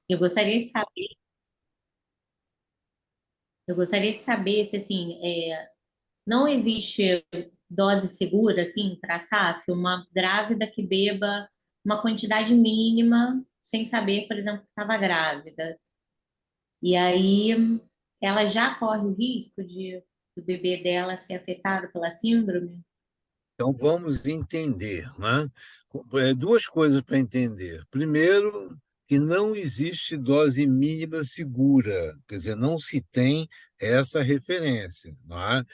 Eu gostaria de saber, eu gostaria de saber se assim, não existe dose segura assim para a SAF, uma grávida que beba uma quantidade mínima sem saber, por exemplo, que estava grávida. E aí ela já corre o risco de do bebê dela ser afetado pela síndrome? Então, vamos entender, né? Duas coisas para entender. Primeiro, que não existe dose mínima segura, quer dizer, não se tem essa referência, não é?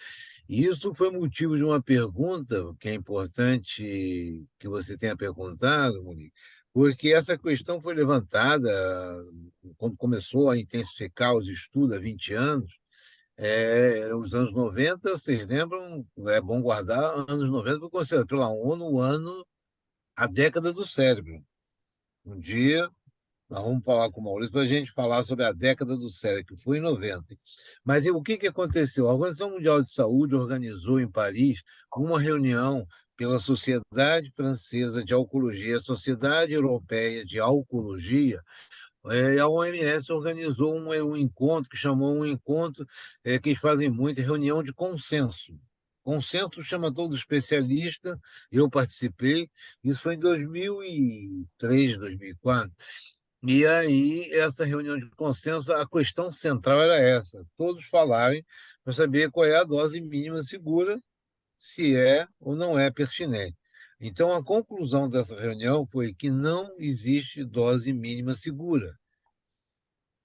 Isso foi motivo de uma pergunta que é importante que você tenha perguntado, Monique, porque essa questão foi levantada quando começou a intensificar os estudos há 20 anos. Os anos 90, vocês lembram? É bom guardar anos 90, porque considerado pela ONU o ano, a década do cérebro. Um dia nós vamos falar com o Maurício para a gente falar sobre a década do cérebro, que foi em 90. Mas o que aconteceu? A Organização Mundial de Saúde organizou em Paris uma reunião pela Sociedade Francesa de Alcoologia, a Sociedade Europeia de Alcoologia, a OMS organizou um encontro que chamou um encontro que eles fazem muito, reunião de consenso. Consenso chama todo especialista, eu participei, isso foi em 2003, 2004. E aí, essa reunião de consenso, a questão central era essa: todos falarem para saber qual é a dose mínima segura, se é ou não é pertinente. Então, a conclusão dessa reunião foi que não existe dose mínima segura.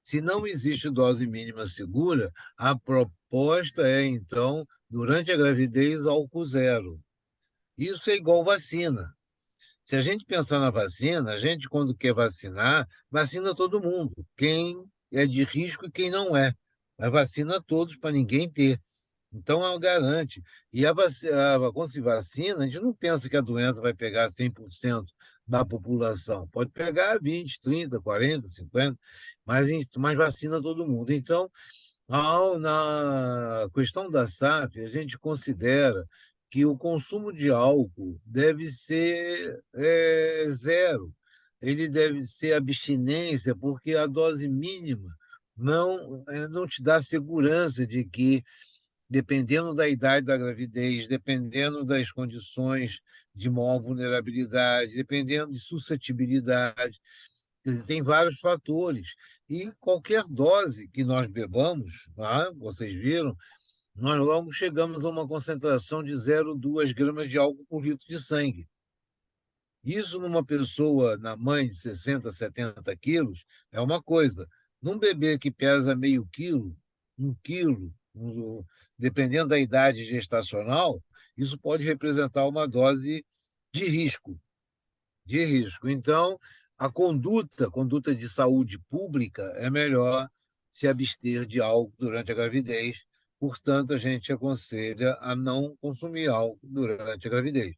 Se não existe dose mínima segura, a proposta é, então, durante a gravidez, álcool zero. Isso é igual vacina. Se a gente pensar na vacina, a gente, quando quer vacinar, vacina todo mundo, quem é de risco e quem não é. Mas vacina todos para ninguém ter. Então, ela garante. E quando se vacina, a gente não pensa que a doença vai pegar 100% da população. Pode pegar 20, 30, 40, 50, mas vacina todo mundo. Então, na questão da SAF, a gente considera que o consumo de álcool deve ser zero. Ele deve ser abstinência, porque a dose mínima não te dá segurança de que, dependendo da idade da gravidez, dependendo das condições de maior vulnerabilidade, dependendo de suscetibilidade, quer dizer, tem vários fatores. E qualquer dose que nós bebamos, tá? Vocês viram, nós logo chegamos a uma concentração de 0,2 gramas de álcool por litro de sangue. Isso numa pessoa, na mãe de 60, 70 quilos, é uma coisa. Num bebê que pesa meio quilo, 1 quilo, dependendo da idade gestacional, isso pode representar uma dose de risco, de risco. Então, conduta de saúde pública é melhor se abster de álcool durante a gravidez. Portanto, a gente aconselha a não consumir álcool durante a gravidez.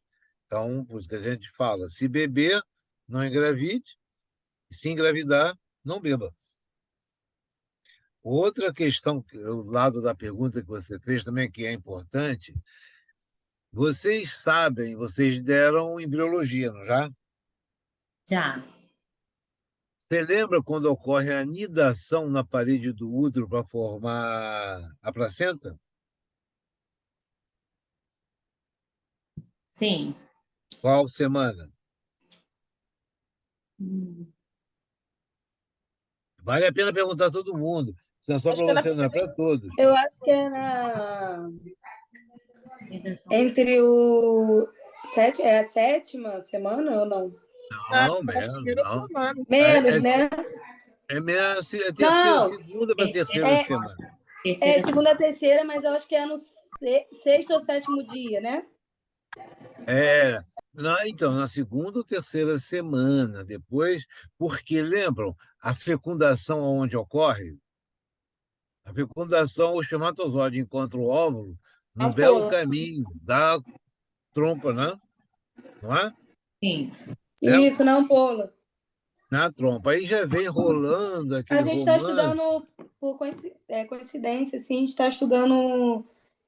Então, por isso que a gente fala, se beber, não engravide, se engravidar, não beba. Outra questão, o lado da pergunta que você fez também, que é importante, vocês sabem, vocês deram embriologia, não já? Já. Você lembra quando ocorre a anidação na parede do útero para formar a placenta? Sim. Qual semana? Hum. Vale a pena perguntar a todo mundo. Isso não é só Acho para que é na você, não é para primeira. todos. Eu acho que é entre o é a sétima semana ou não? Não, É a menos, primeira não. semana. É, Menos, é, né? é terceira, Não, segunda para terceira é, semana. Terceira segunda a terceira, mas eu acho que é no sexto ou sétimo dia, né? É, então, na segunda ou terceira semana, depois, porque lembram, a fecundação onde ocorre? A fecundação, o espermatozoide encontra o óvulo no belo Ampola. caminho da trompa, né? Não é? sim. É, Isso, na ampola. na trompa. Aí já vem rolando A aquele gente está romance. estudando, por coincidência, assim, a gente está estudando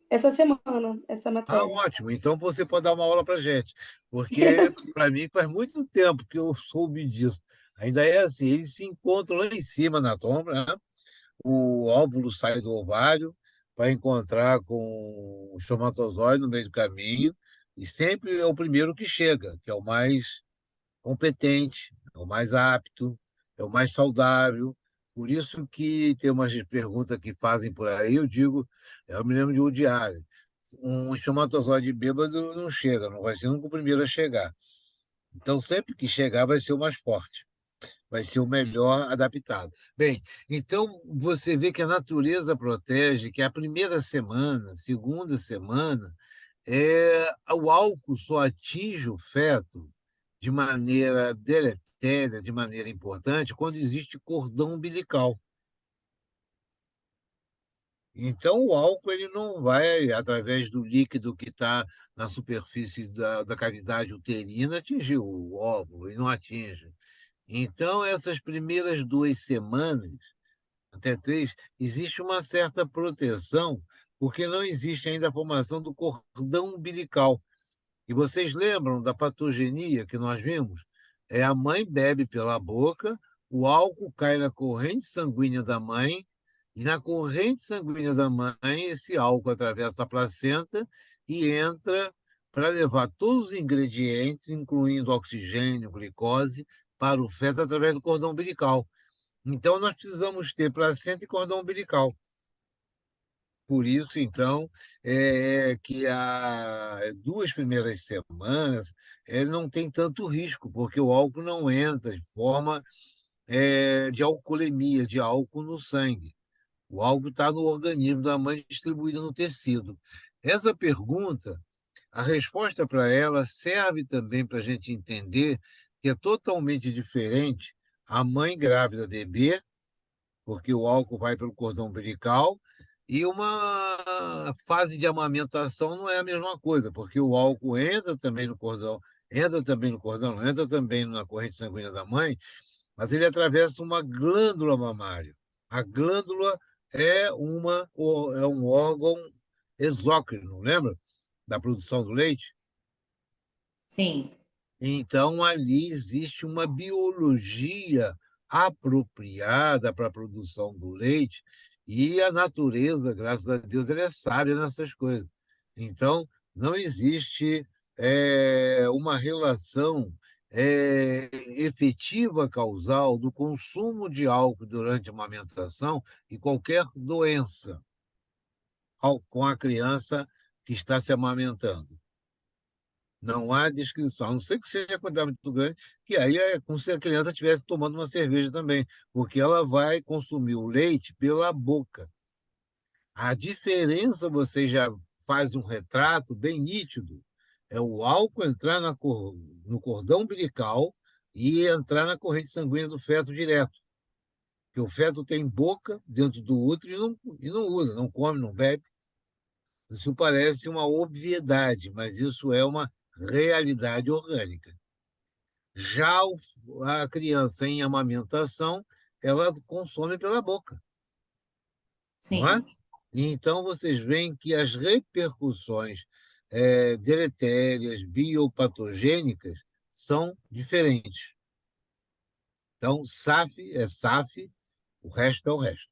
essa semana, essa Ah, matéria. ótimo. Então você pode dar uma aula para gente, porque para mim faz muito tempo que eu soube disso. Ainda é assim, eles se encontram lá em cima na tromba, né? O óvulo sai do ovário para encontrar com o espermatozoide no meio do caminho, e sempre é o primeiro que chega, que é o mais competente, é o mais apto, é o mais saudável. Por isso que tem umas perguntas que fazem por aí, eu digo, eu me lembro de Woody Allen, um espermatozoide bêbado não chega, não vai ser nunca o primeiro a chegar. Então, sempre que chegar, vai ser o mais forte, vai ser o melhor adaptado. Bem, então você vê que a natureza protege, que a primeira semana, segunda semana, o álcool só atinge o feto de maneira deletéria, de maneira importante, quando existe cordão umbilical. Então, o álcool ele não vai, através do líquido que está na superfície da cavidade uterina, atingir o óvulo, e não atinge. Então, essas primeiras 2 semanas, até 3, existe uma certa proteção, porque não existe ainda a formação do cordão umbilical. E vocês lembram da patogenia que nós vimos? A mãe bebe pela boca, o álcool cai na corrente sanguínea da mãe, e na corrente sanguínea da mãe, esse álcool atravessa a placenta e entra para levar todos os ingredientes, incluindo oxigênio, glicose, para o feto através do cordão umbilical. Então, nós precisamos ter placenta e cordão umbilical. Por isso, então, que as 2 primeiras semanas não tem tanto risco, porque o álcool não entra em forma de alcoolemia, de álcool no sangue. O álcool está no organismo da mãe distribuído no tecido. Essa pergunta, a resposta para ela serve também para a gente entender que é totalmente diferente a mãe grávida beber, porque o álcool vai pelo cordão umbilical, e uma fase de amamentação não é a mesma coisa, porque o álcool entra também na corrente sanguínea da mãe, mas ele atravessa uma glândula mamária. A glândula é um órgão exócrino, lembra? Da produção do leite. Sim. Então, ali existe uma biologia apropriada para a produção do leite, e a natureza, graças a Deus, ela é sábia nessas coisas. Então, não existe uma relação efetiva causal do consumo de álcool durante a amamentação e qualquer doença com a criança que está se amamentando. Não há descrição, a não ser que seja quantidade muito grande, que aí é como se a criança estivesse tomando uma cerveja também, porque ela vai consumir o leite pela boca. A diferença, você já faz um retrato bem nítido, é o álcool entrar no cordão umbilical e entrar na corrente sanguínea do feto direto. Porque o feto tem boca dentro do útero e não usa, não come, não bebe. Isso parece uma obviedade, mas isso é uma realidade orgânica. Já a criança em amamentação, ela consome pela boca, não é? Sim. E então vocês veem que as repercussões deletérias, biopatogênicas, são diferentes. Então, SAF é SAF, o resto é o resto.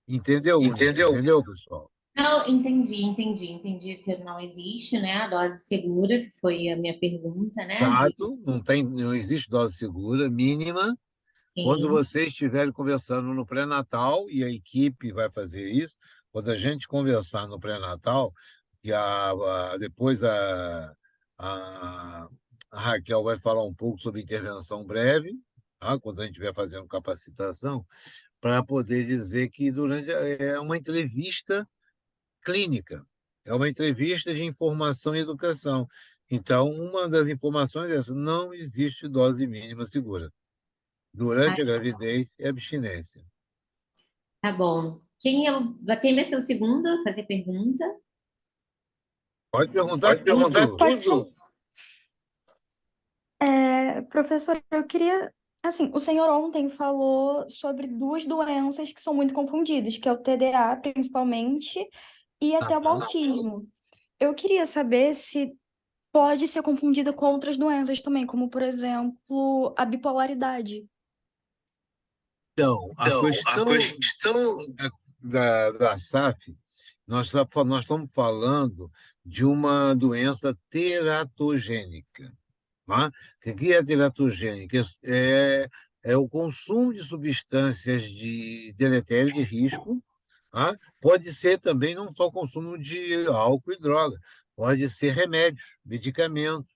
Entendeu, Unia? Entendeu? Entendeu, pessoal? Não, entendi que não existe, né, a dose segura, que foi a minha pergunta, né, Exato, não existe dose segura mínima. Quando sim, vocês estiverem conversando no pré-natal, e a equipe vai fazer isso, quando a gente conversar no pré-natal, e depois a, a Raquel vai falar um pouco sobre intervenção breve, tá? Quando a gente estiver fazendo capacitação, para poder dizer que é uma entrevista clínica, é uma entrevista de informação e educação. Então, uma das informações é essa: não existe dose mínima segura. ah, Durante a gravidez e abstinência. tá bom. Quem vai ser o segundo a fazer pergunta? Pode perguntar Pode perguntar tudo. Pode tudo. Professor, eu queria. Assim, o senhor ontem falou sobre duas doenças que são muito confundidas, que é o TDA, principalmente, e até o Aham. autismo. Eu queria saber se pode ser confundida com outras doenças também, como, por exemplo, a bipolaridade. Então, a questão da SAF, nós estamos falando de uma doença teratogênica. Tá? O que é teratogênica? É o consumo de substâncias de deletério de risco. Tá? Pode ser também não só o consumo de álcool e droga, pode ser remédios, medicamentos,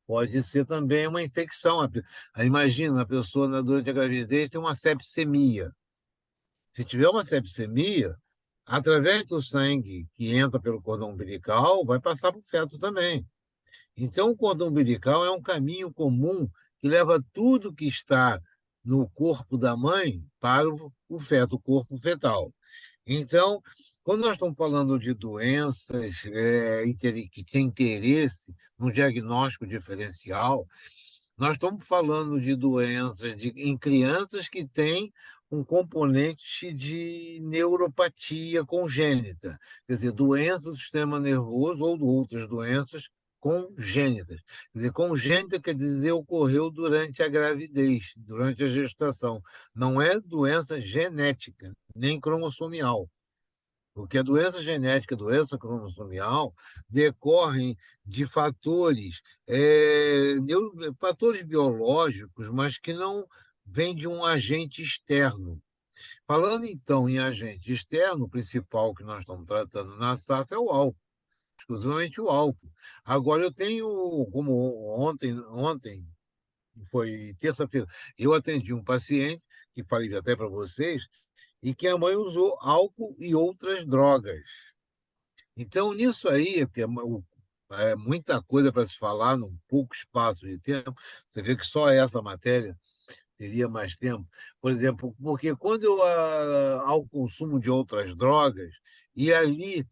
pode ser também uma infecção. Imagina, a pessoa durante a gravidez tem uma sepsemia. Se tiver uma sepsemia, através do sangue que entra pelo cordão umbilical, vai passar para o feto também. Então, o cordão umbilical é um caminho comum que leva tudo que está no corpo da mãe para o feto, o corpo fetal. Então, quando nós estamos falando de doenças que têm interesse no diagnóstico diferencial, nós estamos falando de doenças em crianças que têm um componente de neuropatia congênita, quer dizer, doença do sistema nervoso ou outras doenças congênitas. Quer dizer, congênita quer dizer ocorreu durante a gravidez, durante a gestação. Não é doença genética, nem cromossomial. Porque a doença genética, a doença cromossomial, decorrem de fatores biológicos, mas que não vêm de um agente externo. Falando então em agente externo, o principal que nós estamos tratando na SAF é o álcool, exclusivamente o álcool. Agora, eu tenho, como ontem foi terça-feira, eu atendi um paciente, que falei até para vocês, e que a mãe usou álcool e outras drogas. Então, nisso aí, que é muita coisa para se falar num pouco espaço de tempo, você vê que só essa matéria teria mais tempo. Por exemplo, porque quando ao consumo de outras drogas, e ali,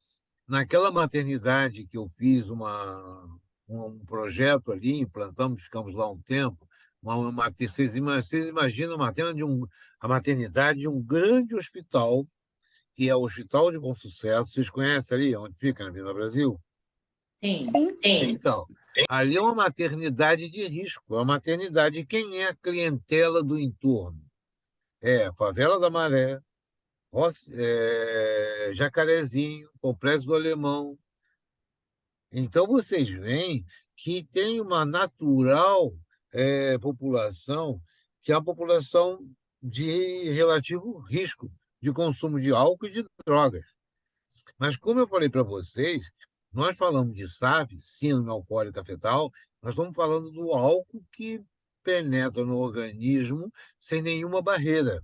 naquela maternidade que eu fiz um projeto ali, implantamos, ficamos lá um tempo, vocês imaginam a maternidade de um grande hospital, que é o Hospital de Bom Sucesso. Vocês conhecem ali, onde fica, na Avenida Brasil? Sim. Sim. Então, ali é uma maternidade de risco, é uma maternidade. Quem é a clientela do entorno? É Favela da Maré, Jacarezinho, Complexo do Alemão. Então, vocês veem que tem uma natural população, que é a população de relativo risco de consumo de álcool e de drogas. Mas, como eu falei para vocês, nós falamos de SAF, síndrome alcoólica fetal, nós estamos falando do álcool que penetra no organismo sem nenhuma barreira.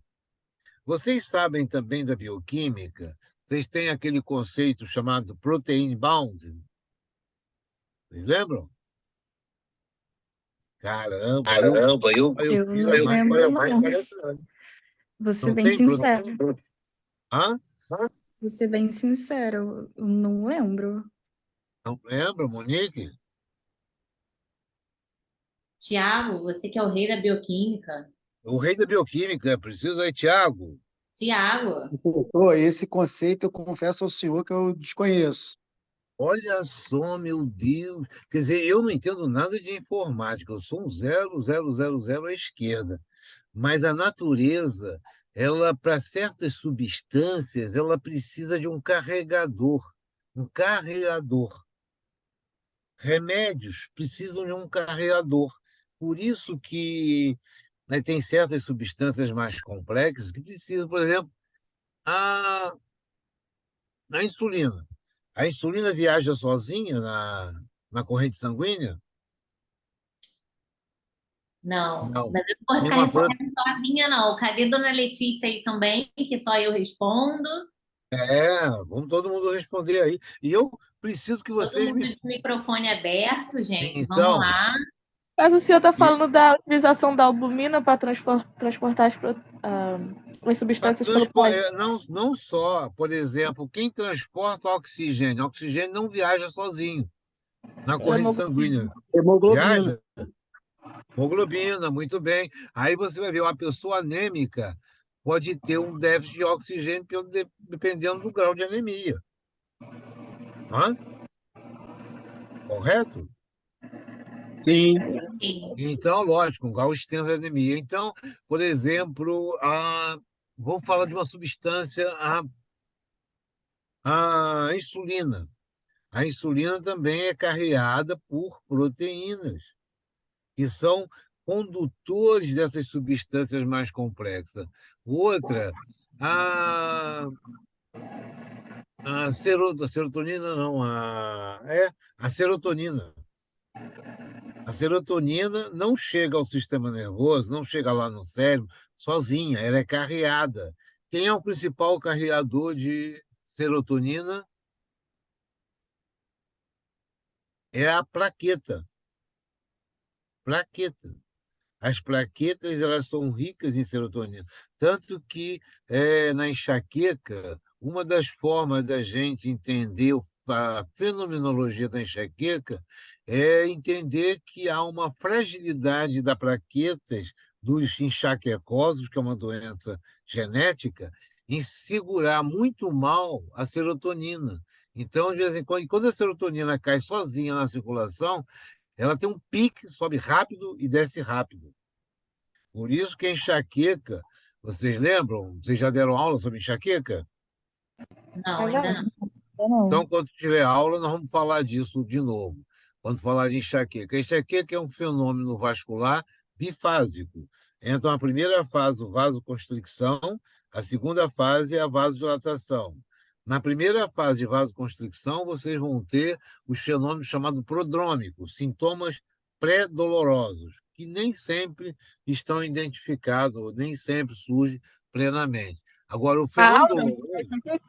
Vocês sabem também da bioquímica? Vocês têm aquele conceito chamado protein bound? Vocês lembram? Caramba, Caramba, eu eu fiz não mais lembro, mais não. interessante. Vou ser Não bem tem sincera. Hã? Vou ser bem sincera, eu não lembro. Não lembra, Monique? Tiago, você que é o rei da bioquímica. O rei da bioquímica, é preciso aí, Tiago. Tiago, Doutor, esse conceito eu confesso ao senhor que eu desconheço. Olha só, meu Deus. Quer dizer, eu não entendo nada de informática, eu sou um 0000 à esquerda. Mas a natureza, ela, para certas substâncias, ela precisa de um carregador. Um carregador. Remédios precisam de um carregador. Por isso que, né, tem certas substâncias mais complexas que precisam, por exemplo, a, a insulina. A insulina viaja sozinha na corrente sanguínea? não, Não. mas eu não vou Tem ficar uma coisa. respondendo sozinha, não. Cadê Dona Letícia aí também, que só eu respondo? Vamos todo mundo responder aí. E eu preciso que Todo vocês mundo me. de microfone aberto, gente. Vamos Então, lá. Mas o senhor está e falando da utilização da albumina para transportar as para substâncias pelo transportar, plasma. não só, por exemplo, quem transporta o oxigênio não viaja sozinho na corrente Hemoglobina. sanguínea. Hemoglobina. Viaja? Hemoglobina, muito bem. Aí você vai ver, uma pessoa anêmica pode ter um déficit de oxigênio dependendo do grau de anemia. Hã? Correto? Sim. Sim. Então, lógico, um grau extenso de anemia. Então, por exemplo, vamos falar de uma substância, a insulina. A insulina também é carreada por proteínas, que são condutores dessas substâncias mais complexas. Outra, a, a serotonina não, a serotonina. A serotonina não chega ao sistema nervoso, não chega lá no cérebro sozinha, ela é carreada. Quem é o principal carreador de serotonina? É a plaqueta. Plaqueta. As plaquetas elas são ricas em serotonina, tanto que na enxaqueca, uma das formas da gente entender a fenomenologia da enxaqueca é entender que há uma fragilidade das plaquetas dos enxaquecosos, que é uma doença genética, em segurar muito mal a serotonina. Então, de vez em quando, e quando a serotonina cai sozinha na circulação, ela tem um pique, sobe rápido e desce rápido. Por isso que a enxaqueca, vocês lembram? Vocês já deram aula sobre enxaqueca? Não, Ainda ainda não. não. Eu não. Então, quando tiver aula, nós vamos falar disso de novo. Quando falar de enxaqueca. A enxaqueca é um fenômeno vascular bifásico. Então, a primeira fase, o vasoconstricção, a segunda fase é a vasodilatação. Na primeira fase de vasoconstricção, vocês vão ter os fenômenos chamados prodrômicos, sintomas pré-dolorosos, que nem sempre estão identificados, nem sempre surgem plenamente. Agora, o A fenômeno Áurea? doloroso.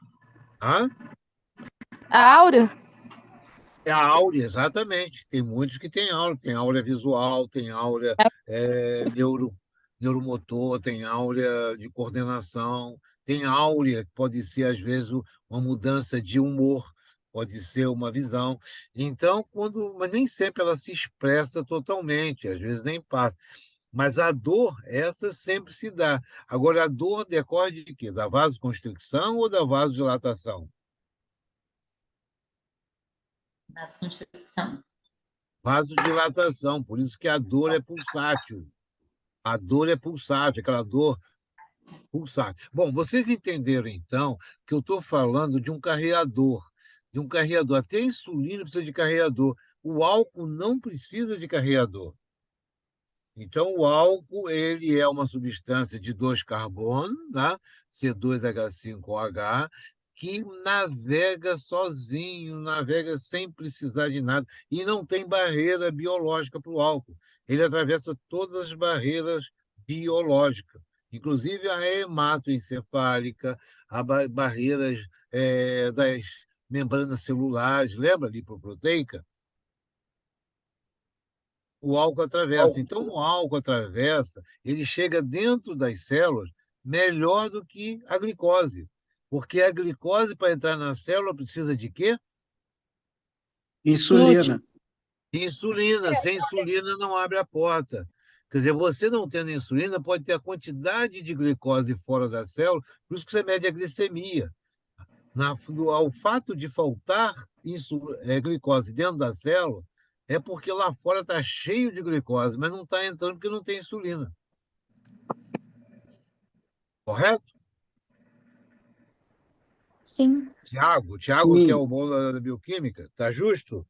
Hã? A Áurea? É a áurea, exatamente. Tem muitos que têm áurea. Tem áurea visual, tem áurea neuromotor, tem áurea de coordenação, tem áurea que pode ser, às vezes, uma mudança de humor, pode ser uma visão. Então, mas nem sempre ela se expressa totalmente, às vezes nem passa. Mas a dor, essa sempre se dá. Agora, a dor decorre de quê? Da vasoconstricção ou da vasodilatação? Vasoconstricção. Vasodilatação, por isso que a dor é pulsátil. A dor é pulsátil, aquela dor pulsátil. Bom, vocês entenderam então que eu estou falando de um carreador, de um carreador. Até a insulina precisa de carreador. O álcool não precisa de carreador. Então, o álcool ele é uma substância de dois carbonos, né? C2H5OH, que navega sozinho, navega sem precisar de nada, e não tem barreira biológica para o álcool. Ele atravessa todas as barreiras biológicas, inclusive a hematoencefálica, barreiras das membranas celulares, lembra lipoproteica? O álcool atravessa. Então, o álcool atravessa, ele chega dentro das células melhor do que a glicose. Porque a glicose, para entrar na célula, precisa de quê? Insulina. Insulina. Sem insulina não abre a porta. Quer dizer, você não tendo insulina pode ter a quantidade de glicose fora da célula, por isso que você mede a glicemia. Ao fato de faltar glicose dentro da célula, é porque lá fora está cheio de glicose, mas não está entrando porque não tem insulina. Correto? Sim. Tiago, que é o bom da bioquímica, está justo?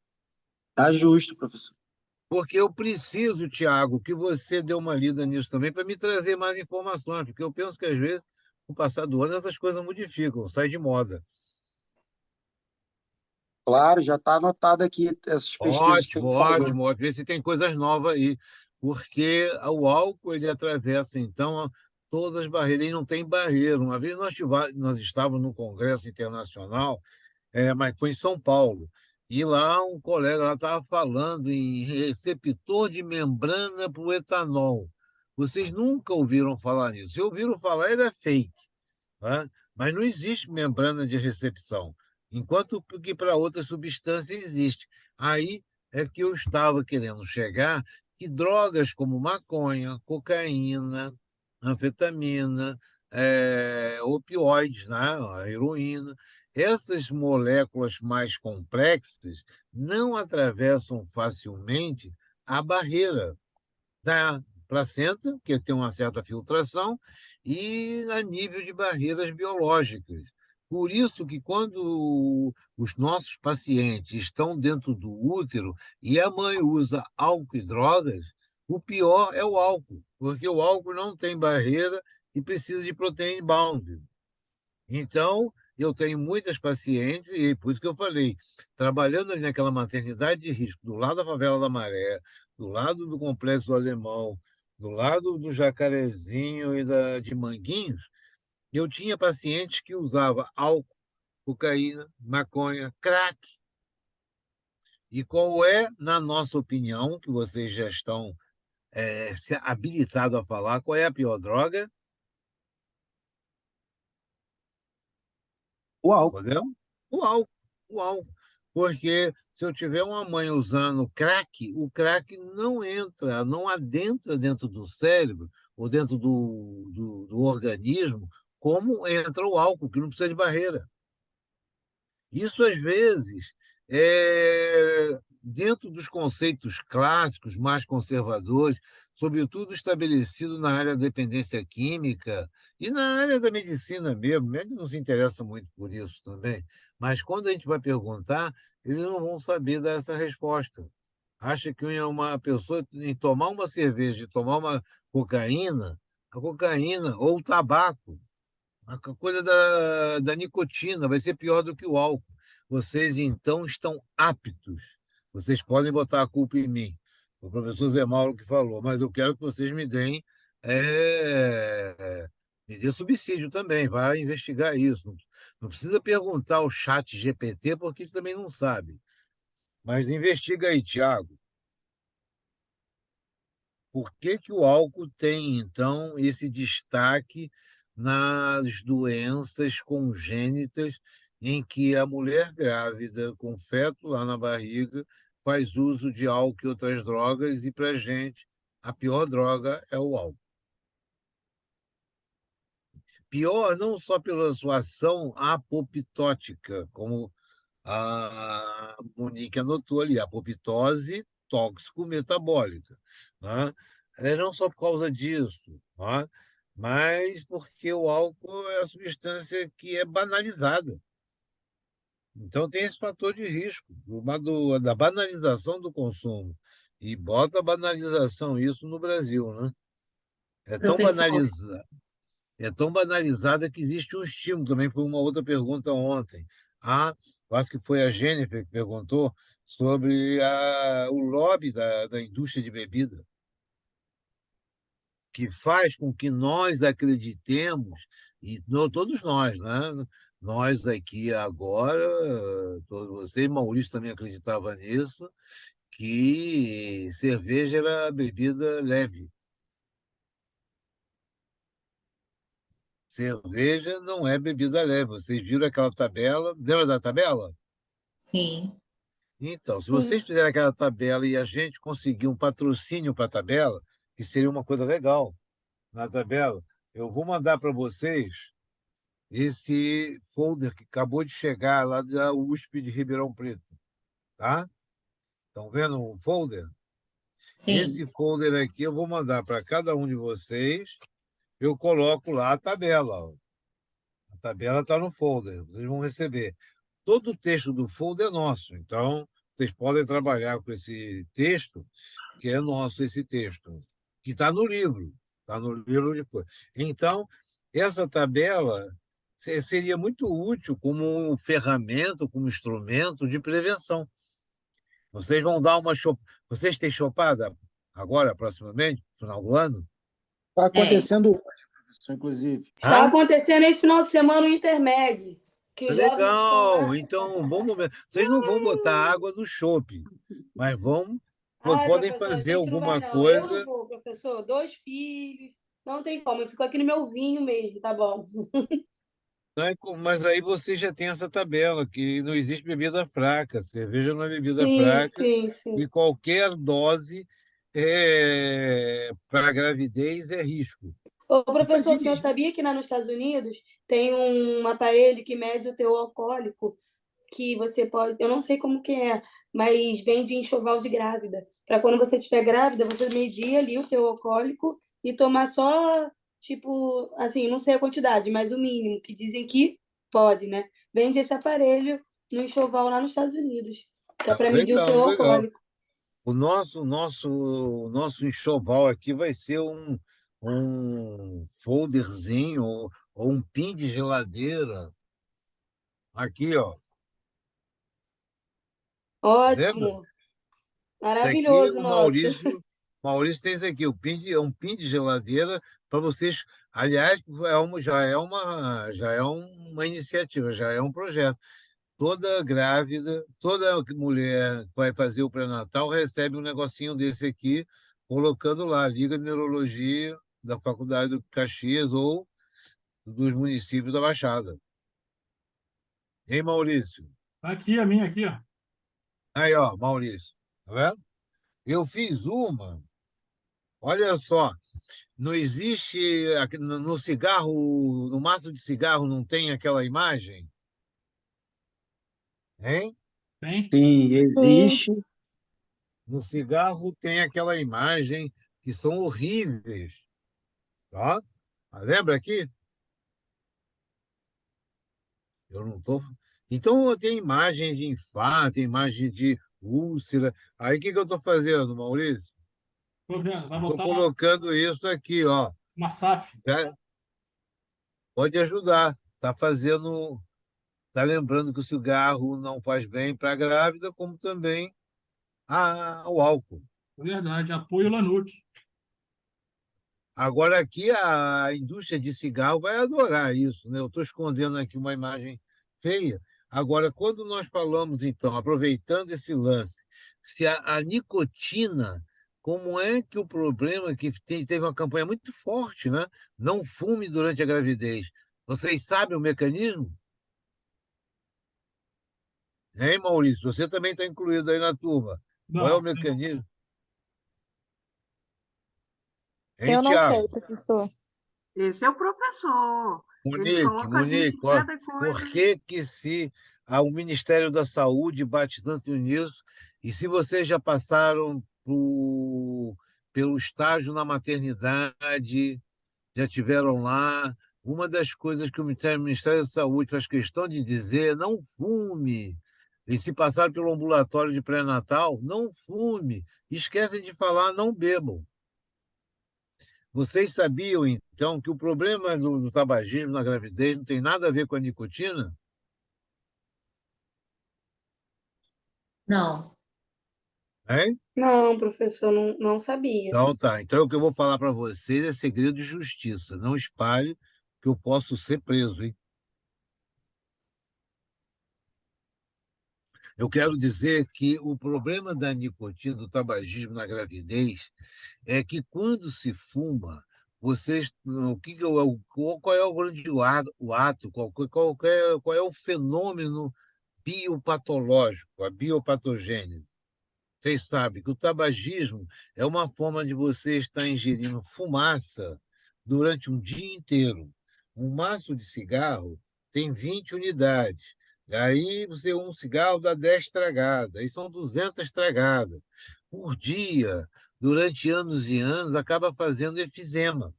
Tá justo, professor. Porque eu preciso, Tiago, que você dê uma lida nisso também para me trazer mais informações, porque eu penso que às vezes, com o passar do ano, essas coisas modificam, saem de moda. Claro, já está anotado aqui essas pesquisas que Ótimo, ele falou. ótimo, ótimo. Ver se tem coisas novas aí, porque o álcool ele atravessa, então, todas as barreiras, ele não tem barreira. Uma vez nós estávamos num congresso internacional, mas foi em São Paulo, e lá um colega lá estava falando em receptor de membrana para o etanol. Vocês nunca ouviram falar nisso. Se ouviram falar, ele é fake, né? Mas não existe membrana de recepção, enquanto que para outras substâncias existe. Aí é que eu estava querendo chegar que drogas como maconha, cocaína, anfetamina, opioides, né? A heroína, essas moléculas mais complexas não atravessam facilmente a barreira da placenta, que tem uma certa filtração, e a nível de barreiras biológicas. Por isso que quando os nossos pacientes estão dentro do útero e a mãe usa álcool e drogas, o pior é o álcool, porque o álcool não tem barreira e precisa de protein bound. Então, eu tenho muitas pacientes, e por isso que eu falei, trabalhando ali naquela maternidade de risco, do lado da favela da Maré, do lado do Complexo do Alemão, do lado do Jacarezinho de Manguinhos, eu tinha pacientes que usavam álcool, cocaína, maconha, crack. E qual é, na nossa opinião, que vocês já estão habilitados a falar, qual é a pior droga? O álcool. Podemos? O álcool, o álcool. Porque se eu tiver uma mãe usando crack, o crack não entra, não adentra dentro do cérebro ou dentro do organismo, como entra o álcool, que não precisa de barreira. Isso, às vezes, dentro dos conceitos clássicos, mais conservadores, sobretudo estabelecido na área da dependência química e na área da medicina mesmo. O médico não se interessa muito por isso também, mas quando a gente vai perguntar, eles não vão saber dar essa resposta. Acha que uma pessoa, em tomar uma cerveja e tomar uma cocaína, a cocaína ou o tabaco, a coisa da nicotina vai ser pior do que o álcool. Vocês, então, estão aptos. Vocês podem botar a culpa em mim. O professor Zé Mauro que falou, mas eu quero que vocês me dê subsídio também, vai investigar isso. Não precisa perguntar ao chat GPT, porque ele também não sabe. Mas investiga aí, Tiago. Por que que o álcool tem, então, esse destaque nas doenças congênitas em que a mulher grávida com feto lá na barriga faz uso de álcool e outras drogas, e para a gente a pior droga é o álcool. Pior não só pela sua ação apoptótica, como a Monique anotou ali, apoptose tóxico-metabólica, né? É não só por causa disso, né? Mas porque o álcool é a substância que é banalizada. Então tem esse fator de risco, da banalização do consumo. E bota a banalização isso no Brasil, né? É tão Professor, banalizado. É tão banalizada que existe um estímulo também, por uma outra pergunta ontem. Eu acho que foi a Jennifer que perguntou sobre o lobby da indústria de bebida, que faz com que nós acreditemos, e todos nós, né? Nós aqui agora, todos vocês, Maurício também acreditava nisso, que cerveja era bebida leve. Cerveja não é bebida leve. Vocês viram aquela tabela? Lembra da tabela? sim. Então, se Sim. vocês fizerem aquela tabela e a gente conseguir um patrocínio para a tabela, que seria uma coisa legal na tabela, eu vou mandar para vocês esse folder que acabou de chegar lá da USP de Ribeirão Preto, tá? Estão vendo o folder? Sim. Esse folder aqui eu vou mandar para cada um de vocês. Eu coloco lá a tabela. Ó. A tabela está no folder, vocês vão receber. Todo o texto do folder é nosso, então vocês podem trabalhar com esse texto, que é nosso esse texto, que está no livro depois. Então, essa tabela seria muito útil como ferramenta, como instrumento de prevenção. Vocês vão dar uma Vocês têm chopada agora, proximamente, no final do ano? Está É. acontecendo hoje, professor, inclusive. Está Hã? acontecendo esse final de semana o intermédio, que os jovens estão lá. Legal! Então, bom momento. Vocês não vão botar água no chope, mas Ai, podem professor, a fazer gente não vai, alguma não. Eu não coisa. vou, professor. 2 filhos, não tem como. Eu fico aqui no meu vinho mesmo, tá bom? Né? Mas aí você já tem essa tabela, que não existe bebida fraca. Cerveja não é bebida Sim, fraca sim, sim. e qualquer dose para gravidez é risco. Ô, professor, o senhor Imagine. sabia que lá nos Estados Unidos tem um aparelho que mede o teor alcoólico que você pode, eu não sei como que é, mas vende enxoval de grávida. Para quando você estiver grávida, você medir ali o teu alcoólico e tomar só, tipo, assim, não sei a quantidade, mas o mínimo, que dizem que pode, né? Vende esse aparelho no enxoval lá nos Estados Unidos, que é Ah, para medir o teu legal, legal. alcoólico. O nosso enxoval aqui vai ser um folderzinho ou um pin de geladeira. Aqui, ó. Lembra? Ótimo, Isso aqui, maravilhoso, o nossa. Maurício tem isso aqui, é um pin de geladeira para vocês. Aliás, já é uma iniciativa, já é um projeto. Toda grávida, toda mulher que vai fazer o pré-natal recebe um negocinho desse aqui, colocando lá, Liga de Neurologia da Faculdade do Caxias ou dos municípios da Baixada. Hein, Maurício? Tá aqui a minha aqui, ó. Aí, ó, Maurício, tá vendo? Eu fiz uma, olha só, não existe no cigarro, no maço de cigarro não tem aquela imagem, hein? Tem? Sim, Sim. existe. No cigarro tem aquela imagem que são horríveis, tá? Lembra aqui? Eu não tô. Então tem imagem de infarto, tem imagem de úlcera. Aí o que que eu estou fazendo, Maurício? Tô vendo. Vai Estou botar colocando isso aqui, ó. uma SAF. Tá? Pode ajudar. Tá fazendo, tá lembrando que o cigarro não faz bem para a grávida, como também o álcool. É verdade. Apoio Lanute. Agora aqui a indústria de cigarro vai adorar isso, né? Eu estou escondendo aqui uma imagem feia. Agora, quando nós falamos, então, aproveitando esse lance, se a nicotina, como é que o problema que teve uma campanha muito forte, né? Não fume durante a gravidez. Vocês sabem o mecanismo? Hein, Maurício? Você também está incluído aí na turma. Qual é o Não, mecanismo? Hein, Eu não Tiago? sei, professor. Esse é o professor. Ele Monique, coloca a gente Monique, em ó, cada coisa. por que que se o Ministério da Saúde bate tanto nisso, e se vocês já passaram pelo estágio na maternidade, já tiveram lá, uma das coisas que o Ministério da Saúde faz questão de dizer é não fume. E se passaram pelo ambulatório de pré-natal, não fume. Esquecem de falar, não bebam. Vocês sabiam, então, que o problema do tabagismo na gravidez não tem nada a ver com a nicotina? Não. Hein? Não, professor, não sabia. Então tá. Então o que eu vou falar para vocês é segredo de justiça. Não espalhe, que eu posso ser preso, hein? Eu quero dizer que o problema da nicotina, do tabagismo na gravidez, é que quando se fuma, vocês, o que que é qual é o grande ato, qual é o fenômeno biopatológico, a biopatogênese? Vocês sabem que o tabagismo é uma forma de você estar ingerindo fumaça durante um dia inteiro. Um maço de cigarro tem 20 unidades. Aí um cigarro dá 10 tragadas, aí são 200 tragadas. Por dia, durante anos e anos, acaba fazendo efizema.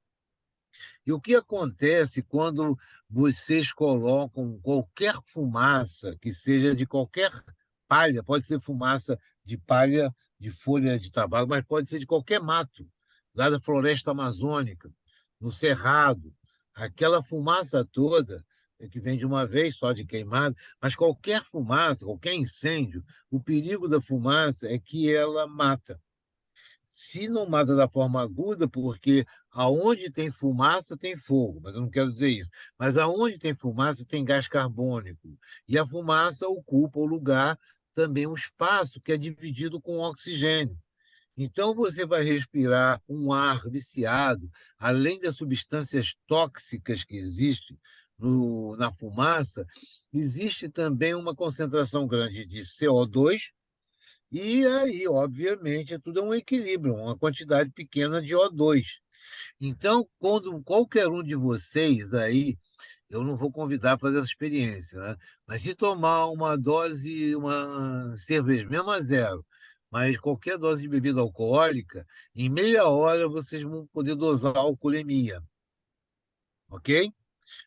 E o que acontece quando vocês colocam qualquer fumaça, que seja de qualquer palha, pode ser fumaça de palha de folha de tabaco, mas pode ser de qualquer mato, lá da floresta amazônica, no cerrado, aquela fumaça toda, que vem de uma vez só de queimado, mas qualquer fumaça, qualquer incêndio, o perigo da fumaça é que ela mata. Se não mata da forma aguda, porque aonde tem fumaça tem fogo, mas eu não quero dizer isso. Mas aonde tem fumaça tem gás carbônico. E a fumaça ocupa o lugar, também um espaço que é dividido com oxigênio. Então você vai respirar um ar viciado, além das substâncias tóxicas que existem na fumaça, existe também uma concentração grande de CO2 e aí, obviamente, tudo é um equilíbrio, uma quantidade pequena de O2. Então, quando qualquer um de vocês aí eu não vou convidar para fazer essa experiência, né? Mas se tomar uma dose, uma cerveja, mesmo a zero, mas qualquer dose de bebida alcoólica, em meia hora vocês vão poder dosar a alcoolemia, ok?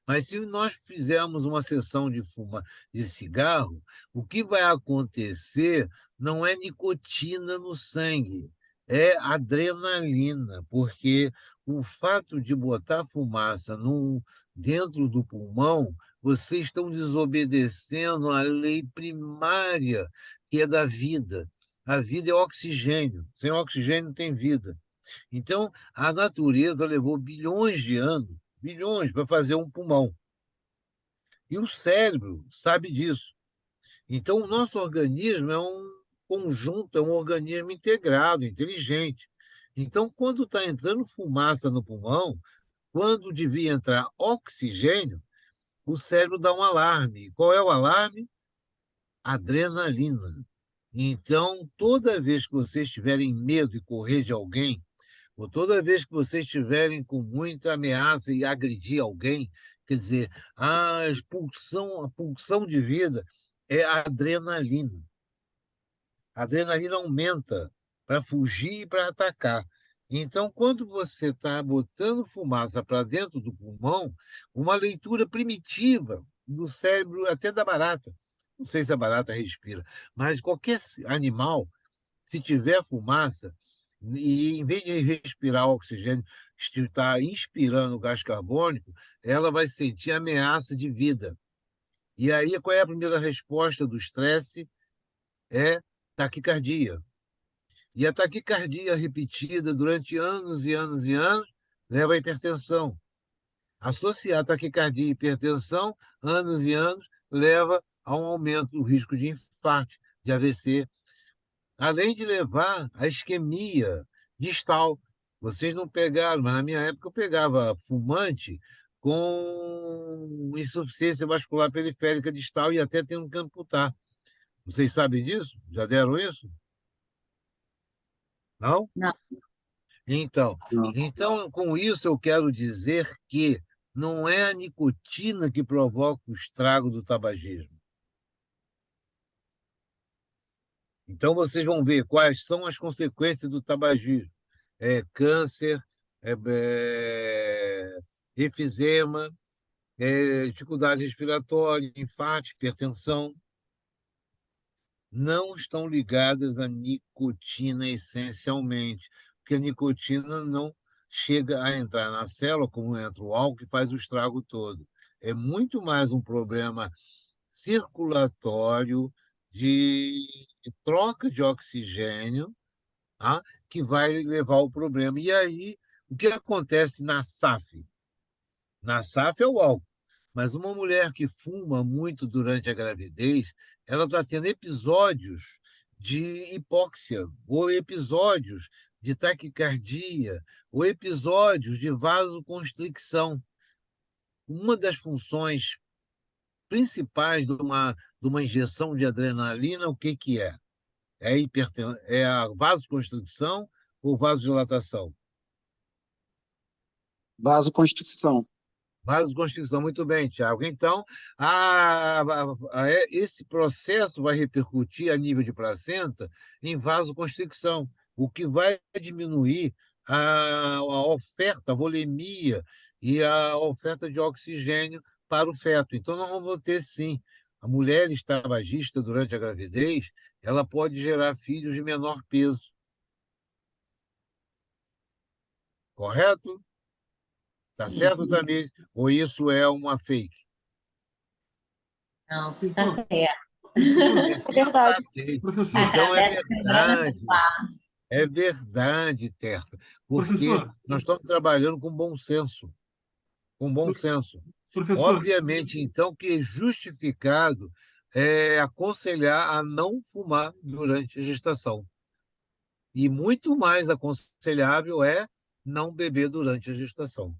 Mas se nós fizermos uma sessão de cigarro, o que vai acontecer não é nicotina no sangue, é adrenalina, porque o fato de botar fumaça dentro do pulmão, vocês estão desobedecendo a lei primária, que é da vida. A vida é oxigênio. Sem oxigênio não tem vida. Então, a natureza levou bilhões, para fazer um pulmão. E o cérebro sabe disso. Então, o nosso organismo é um conjunto, é um organismo integrado, inteligente. Então, quando está entrando fumaça no pulmão, quando devia entrar oxigênio, o cérebro dá um alarme. Qual é o alarme? Adrenalina. Então, toda vez que vocês tiverem medo de correr de alguém, ou toda vez que vocês estiverem com muita ameaça e agredir alguém, quer dizer, a pulsão de vida é a adrenalina. A adrenalina aumenta para fugir e para atacar. Então, quando você está botando fumaça para dentro do pulmão, uma leitura primitiva do cérebro, até da barata, não sei se a barata respira, mas qualquer animal, se tiver fumaça, e em vez de respirar oxigênio, está inspirando gás carbônico, ela vai sentir ameaça de vida. E aí, qual é a primeira resposta do estresse? É taquicardia. E a taquicardia repetida durante anos e anos e anos leva à hipertensão. Associar taquicardia e hipertensão, anos e anos, leva a um aumento do risco de infarto, de AVC, além de levar à isquemia distal. Vocês não pegaram, mas na minha época eu pegava fumante com insuficiência vascular periférica distal e até tendo que amputar. Vocês sabem disso? Já deram isso? Não? Não. Então, Não. então, com isso eu quero dizer que não é a nicotina que provoca o estrago do tabagismo. Então, vocês vão ver quais são as consequências do tabagismo. Câncer, efizema, dificuldade respiratória, infarto, hipertensão. Não estão ligadas à nicotina essencialmente, porque a nicotina não chega a entrar na célula, como entra o álcool, e faz o estrago todo. É muito mais um problema circulatório de troca de oxigênio, tá? Que vai levar ao problema. E aí, o que acontece na SAF? Na SAF é o álcool. Mas uma mulher que fuma muito durante a gravidez, ela está tendo episódios de hipóxia, ou episódios de taquicardia, ou episódios de vasoconstricção. Uma das funções principais de uma injeção de adrenalina, o que que é? É a vasoconstricção ou vasodilatação? Vasoconstricção. Vasoconstricção, muito bem, Tiago. Então, esse processo vai repercutir a nível de placenta em vasoconstricção, o que vai diminuir a oferta, a volemia e a oferta de oxigênio para o feto. Então, nós vamos ter, sim, a mulher tabagista durante a gravidez, ela pode gerar filhos de menor peso. Correto? Tá certo, Tamir? Ou isso é uma fake? Não, isso está Professor, certo. É verdade. Sensatez. professor, Então, é Através do programa verdade. celular. É verdade, Terta, porque professor, nós estamos trabalhando com bom senso, com bom senso. professor, Obviamente, então, que é justificado aconselhar a não fumar durante a gestação. E muito mais aconselhável é não beber durante a gestação.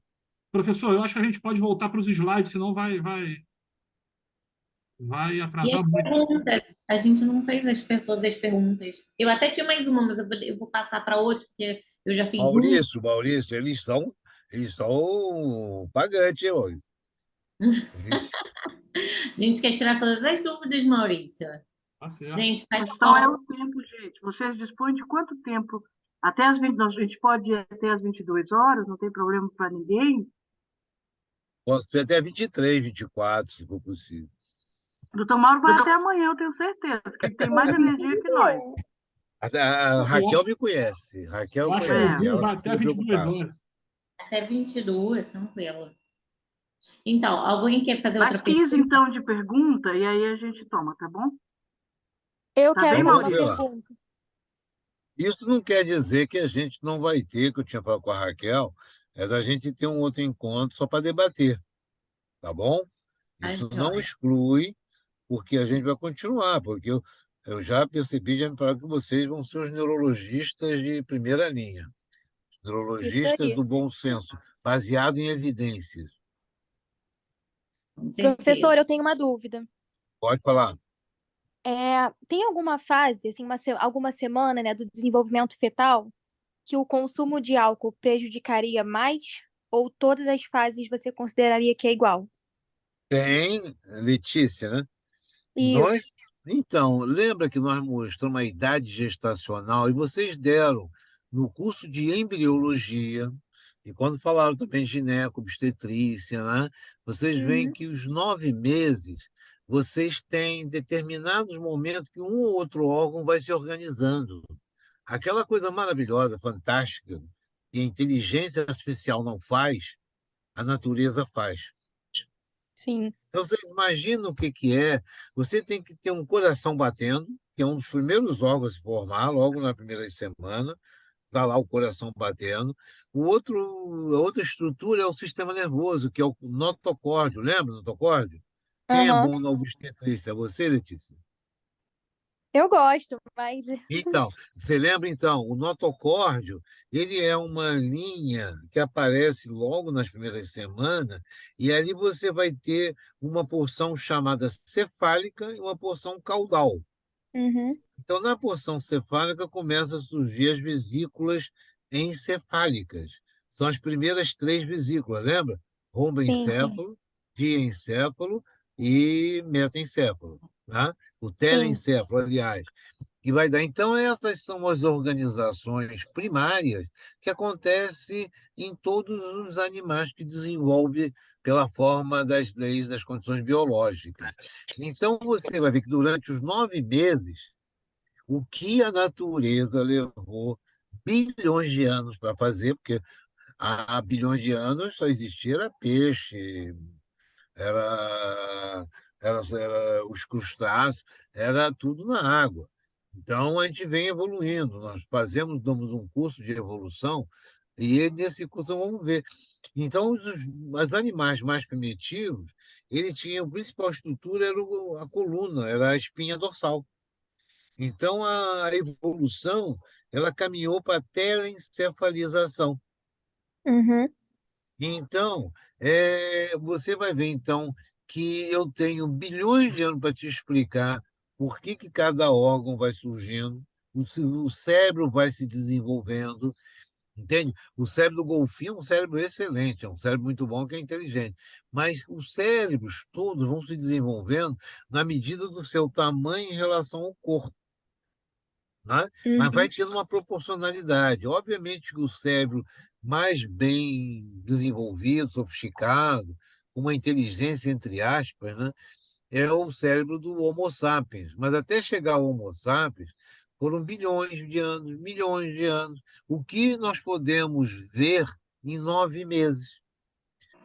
professor, eu acho que a gente pode voltar para os slides, senão vai E atrasar as muito. perguntas? A gente não fez todas as perguntas. Eu até tinha mais uma, mas eu vou passar para outra, porque eu já fiz uma. Maurício, eles são pagantes hoje. Vixe. A gente quer tirar todas as dúvidas, Maurício. Tá certo. Gente, A faz questão é bom. o tempo, gente. Vocês dispõem de quanto tempo? Até as 20, a gente pode ir até as 22 horas, não tem problema para ninguém. Posso ir até 23, 24, se for possível. O doutor Mauro vai até amanhã, eu tenho certeza, que ele tem mais energia que nós. A Raquel me conhece. Eu Raquel acho que o conhece. Edu Ela vai não até fica 22 preocupada. horas. Até 22, tranquilo. Então, alguém quer fazer Mais outra 15, pergunta? então, de pergunta, e aí a gente toma, tá bom? Eu Tá quero bem, fazer Vamos uma ver Maurício? lá. pergunta. Isso não quer dizer que a gente não vai ter, que eu tinha falado com a Raquel, é da gente ter um outro encontro só para debater, tá bom? Tá Isso não joia. exclui, porque a gente vai continuar, porque eu já percebi, já me falaram que vocês vão ser os neurologistas de primeira linha, os Isso neurologistas aí. do bom senso, baseado em evidências. Com certeza. Professor, eu tenho uma dúvida. Pode falar. Tem alguma fase, assim, alguma semana, né, do desenvolvimento fetal que o consumo de álcool prejudicaria mais? Ou todas as fases você consideraria que é igual? Tem, Letícia, né? Isso. Nós, então, lembra que nós mostramos a idade gestacional e vocês deram no curso de embriologia, e quando falaram também de gineco-obstetrícia, né? Vocês veem Uhum. que os 9 meses vocês têm determinados momentos que um ou outro órgão vai se organizando. Aquela coisa maravilhosa, fantástica, que a inteligência artificial não faz, a natureza faz. Sim. Então, você imagina o que que é. Você tem que ter um coração batendo, que é um dos primeiros órgãos a se formar, logo na primeira semana, está lá o coração batendo. A outra estrutura é o sistema nervoso, que é o notocórdio. Lembra do notocórdio? Quem é Aham. bom na obstetrícia? É você, Letícia? Eu gosto, mas. Então, você lembra então, o notocórdio, ele é uma linha que aparece logo nas primeiras semanas, e ali você vai ter uma porção chamada cefálica e uma porção caudal. Uhum. Então, na porção cefálica começam a surgir as vesículas encefálicas. São as primeiras 3 vesículas, lembra? Sim, sim. Romboencéfalo, diencéfalo e metencéfalo, né? O Sim. telencéfalo, aliás, que vai dar. Então, essas são as organizações primárias que acontecem em todos os animais que desenvolvem pela forma das leis das condições biológicas. Então, você vai ver que durante os 9 meses, o que a natureza levou bilhões de anos para fazer, porque há bilhões de anos só existia peixe, era, era os crustáceos, era tudo na água. Então, a gente vem evoluindo, nós damos um curso de evolução, e nesse curso vamos ver. Então, os animais mais primitivos, ele tinha, a principal estrutura era a coluna, era a espinha dorsal. Então, a evolução, ela caminhou para a telencefalização. Uhum. Então, você vai ver, então, que eu tenho bilhões de anos para te explicar por que que cada órgão vai surgindo, o cérebro vai se desenvolvendo, entende? O cérebro do golfinho é um cérebro excelente, é um cérebro muito bom, que é inteligente. Mas os cérebros todos vão se desenvolvendo na medida do seu tamanho em relação ao corpo, né? Mas Uhum. vai tendo uma proporcionalidade. Obviamente que o cérebro mais bem desenvolvido, sofisticado, com uma inteligência, entre aspas, né, é o cérebro do Homo sapiens. Mas até chegar ao Homo sapiens, foram bilhões de anos, milhões de anos. O que nós podemos ver em 9 meses?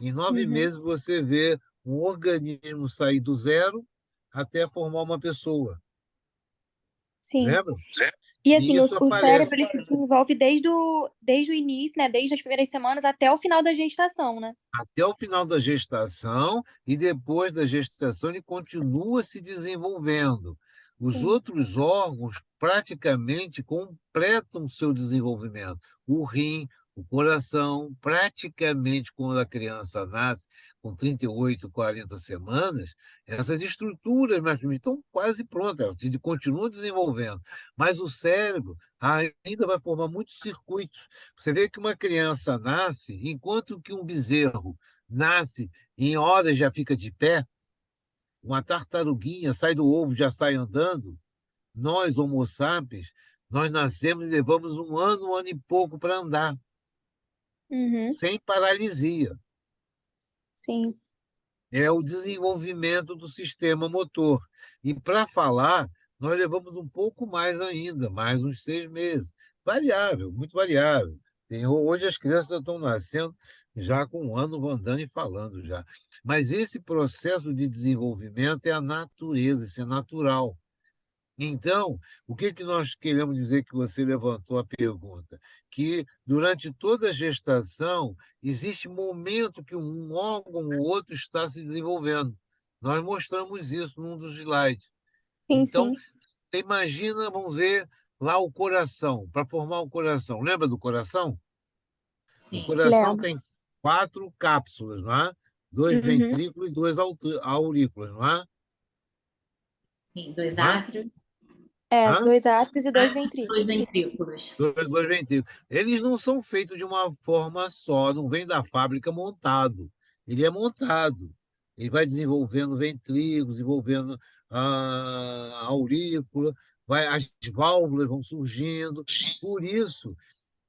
Em nove Uhum. meses você vê um organismo sair do zero até formar uma pessoa. Sim. Lembra? E E assim, isso o cérebro aparece ele se desenvolve desde o início, né? Desde as primeiras semanas até o final da gestação, né? até o final da gestação, e depois da gestação ele continua se desenvolvendo. Os Sim. outros órgãos praticamente completam o seu desenvolvimento. O rim, o coração, praticamente quando a criança nasce, com 38, 40 semanas, essas estruturas mais estão quase prontas, elas continuam desenvolvendo. Mas o cérebro ainda vai formar muitos circuitos. Você vê que uma criança nasce, enquanto que um bezerro nasce, em horas já fica de pé, uma tartaruguinha sai do ovo, já sai andando. Nós, Homo sapiens, nós nascemos e levamos um ano e pouco para andar, Uhum, sem paralisia. sim. É o desenvolvimento do sistema motor. E para falar, nós levamos um pouco mais ainda, mais uns 6 meses. Variável, muito variável. Hoje as crianças estão nascendo já com 1 ano andando e falando já. Mas esse processo de desenvolvimento é a natureza, isso é natural. Então, o que nós queremos dizer que você levantou a pergunta? Que durante toda a gestação, existe momento que um órgão ou outro está se desenvolvendo. Nós mostramos isso num dos slides. Sim, Então, sim. você imagina, vamos ver lá o coração, para formar o coração. Lembra do coração? O Sim, coração Lembro. tem 4 cápsulas, não é? 2 Uhum. ventrículos e 2 aurículas, não é? sim. Dois Não é? átrios, É, Hã? 2 átrios e 2 ventrículos. dois ventrículos. Dois ventrículos. Eles não são feitos de uma forma só, não vem da fábrica montado. Ele é montado. Ele vai desenvolvendo ventrículos, desenvolvendo a aurícula, as válvulas vão surgindo. Por isso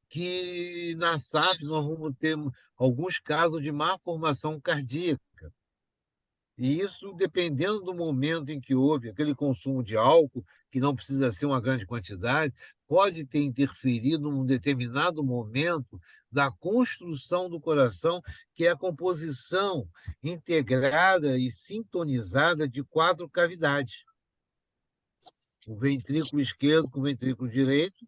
que na SAF nós vamos ter alguns casos de má formação cardíaca. E isso, dependendo do momento em que houve aquele consumo de álcool, que não precisa ser uma grande quantidade, pode ter interferido num determinado momento da construção do coração, que é a composição integrada e sintonizada de 4 cavidades. O ventrículo esquerdo com o ventrículo direito,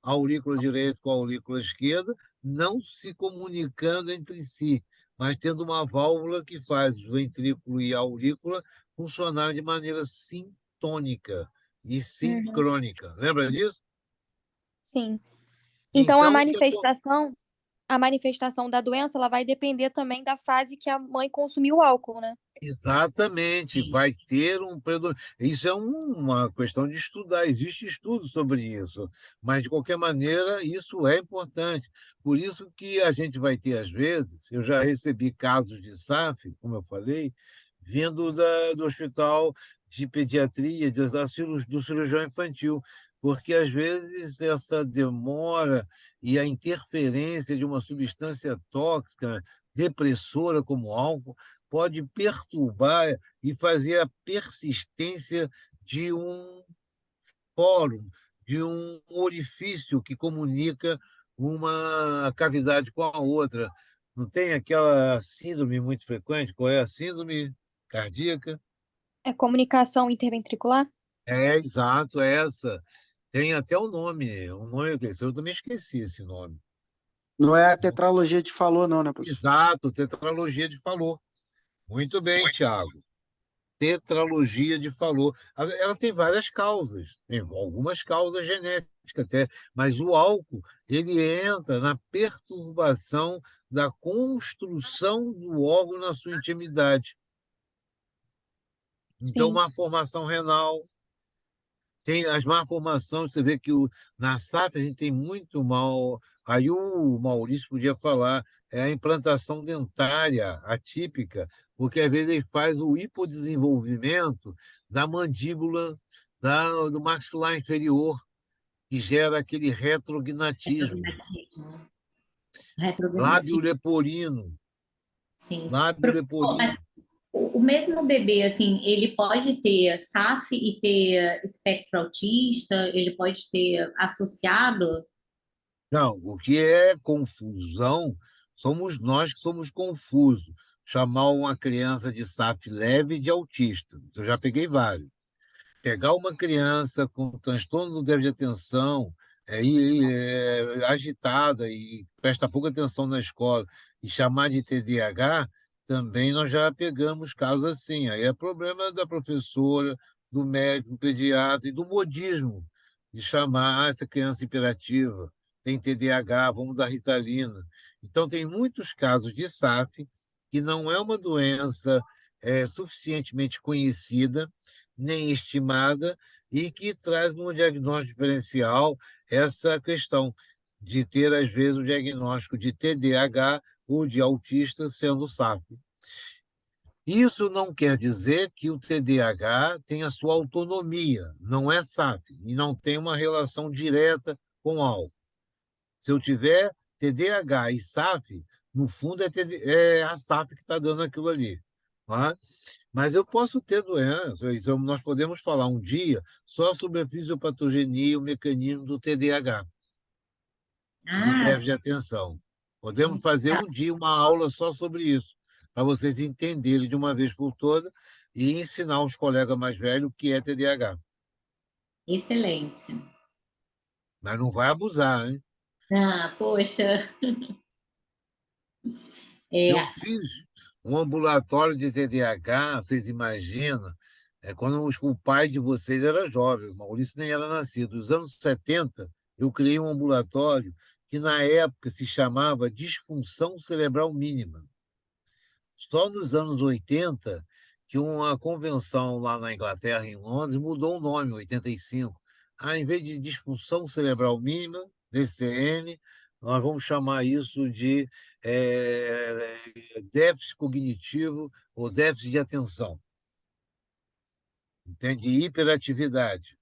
a aurícula direita com a aurícula esquerda, não se comunicando entre si, mas tendo uma válvula que faz o ventrículo e a aurícula funcionarem de maneira sintônica e Uhum. sincrônica. Lembra disso? Sim. Então Então, o que a manifestação da doença, ela vai depender também da fase que a mãe consumiu o álcool, né? exatamente, Sim, vai ter um predomínio. Isso é uma questão de estudar, existe estudo sobre isso, mas de qualquer maneira isso é importante. Por isso que a gente vai ter, às vezes, eu já recebi casos de SAF, como eu falei, vindo do hospital de pediatria, do cirurgião infantil, porque às vezes essa demora e a interferência de uma substância tóxica, depressora como o álcool, pode perturbar e fazer a persistência de um fórum, de um orifício que comunica uma cavidade com a outra. Não tem aquela síndrome muito frequente? Qual é a síndrome cardíaca? É comunicação interventricular? É, exato, é essa. Tem até o nome, eu também esqueci esse nome. Não é a tetralogia de Fallot, não, né, professor? Exato, tetralogia de Fallot. Muito bem, Tiago. Tetralogia de Fallot. Ela tem várias causas, tem algumas causas genéticas até, mas o álcool ele entra na perturbação da construção do órgão na sua intimidade. Então, Sim. má formação renal, tem as malformações, você vê que na SAP a gente tem muito mal. Aí o Maurício podia falar, é a implantação dentária atípica, porque às vezes ele faz o hipodesenvolvimento da mandíbula, do maxilar inferior, que gera aquele retrognatismo. retrognatismo. Retrognatismo, Lábio leporino, sim. lábio Mas leporino. o mesmo bebê, assim, ele pode ter SAF e ter espectro autista, ele pode ter associado. Não, o que é confusão somos nós que somos confusos. Chamar uma criança de SAF leve de autista. Eu já peguei vários. Pegar uma criança com transtorno do déficit de atenção, agitada e presta pouca atenção na escola, e chamar de TDAH, também nós já pegamos casos assim. Aí é problema da professora, do médico, do pediatra e do modismo, de chamar essa criança hiperativa, tem TDAH, vamos dar Ritalina. Então, tem muitos casos de SAF que não é uma doença suficientemente conhecida, nem estimada, e que traz no diagnóstico diferencial essa questão de ter, às vezes, o diagnóstico de TDAH ou de autista sendo SAF. Isso não quer dizer que o TDAH tenha sua autonomia, não é SAF, e não tem uma relação direta com álcool. Se eu tiver TDAH e SAF, no fundo é a SAF que está dando aquilo ali. Tá? Mas eu posso ter doença, então nós podemos falar um dia só sobre a fisiopatogenia e o mecanismo do TDAH e do Ah, déficit de atenção. Podemos fazer um dia uma aula só sobre isso, para vocês entenderem de uma vez por todas e ensinar os colegas mais velhos o que é TDAH. excelente. Mas não vai abusar, hein? Ah, poxa. Eu É, fiz um ambulatório de TDAH, vocês imaginam, quando o pai de vocês era jovem, o Maurício nem era nascido. Nos anos 70, eu criei um ambulatório que, na época, se chamava disfunção cerebral mínima. Só nos anos 80 que uma convenção lá na Inglaterra, em Londres, mudou o nome, em 85. Em vez de disfunção cerebral mínima, DCM, nós vamos chamar isso de déficit cognitivo ou déficit de atenção, entende? Hiperatividade.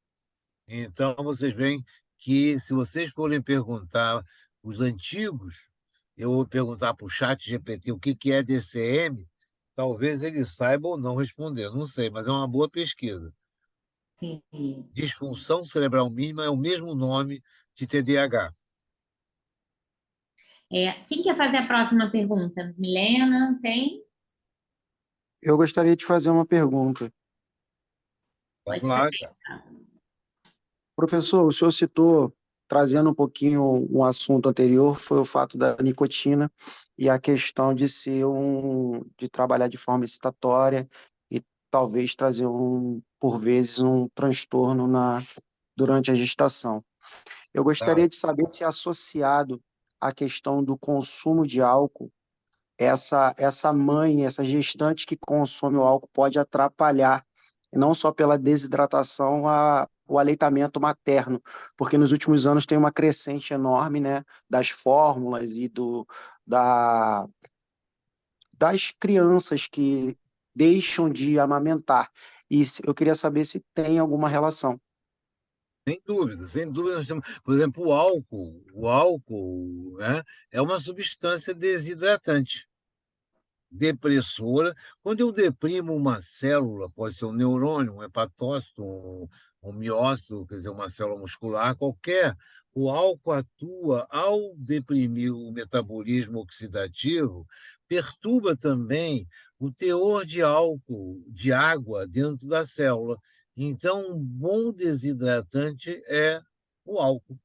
Então, vocês veem que, se vocês forem perguntar os antigos, eu vou perguntar para o chat GPT o que é DCM, talvez ele saiba ou não responder, não sei, mas é uma boa pesquisa. sim. Disfunção cerebral mínima é o mesmo nome de TDAH. Quem quer fazer a próxima pergunta? Milena, tem? Eu gostaria de fazer uma pergunta. Vamos Pode lá, fazer. cara. Professor, o senhor citou, trazendo um pouquinho um assunto anterior, foi o fato da nicotina e a questão de de trabalhar de forma excitatória e talvez trazer por vezes, um transtorno durante a gestação. Eu Tá. gostaria de saber se é associado à questão do consumo de álcool, essa mãe, essa gestante que consome o álcool pode atrapalhar, não só pela desidratação, o aleitamento materno, porque nos últimos anos tem uma crescente enorme, né, das fórmulas e da, das crianças que deixam de amamentar. E eu queria saber se tem alguma relação. Sem dúvida, sem dúvida. Por exemplo, o álcool, né, é uma substância desidratante, depressora. Quando eu deprimo uma célula, pode ser um neurônio, um hepatócito, um miócito, quer dizer, uma célula muscular qualquer, o álcool atua ao deprimir o metabolismo oxidativo, perturba também o teor de álcool, de água dentro da célula. Então, um bom desidratante é o álcool.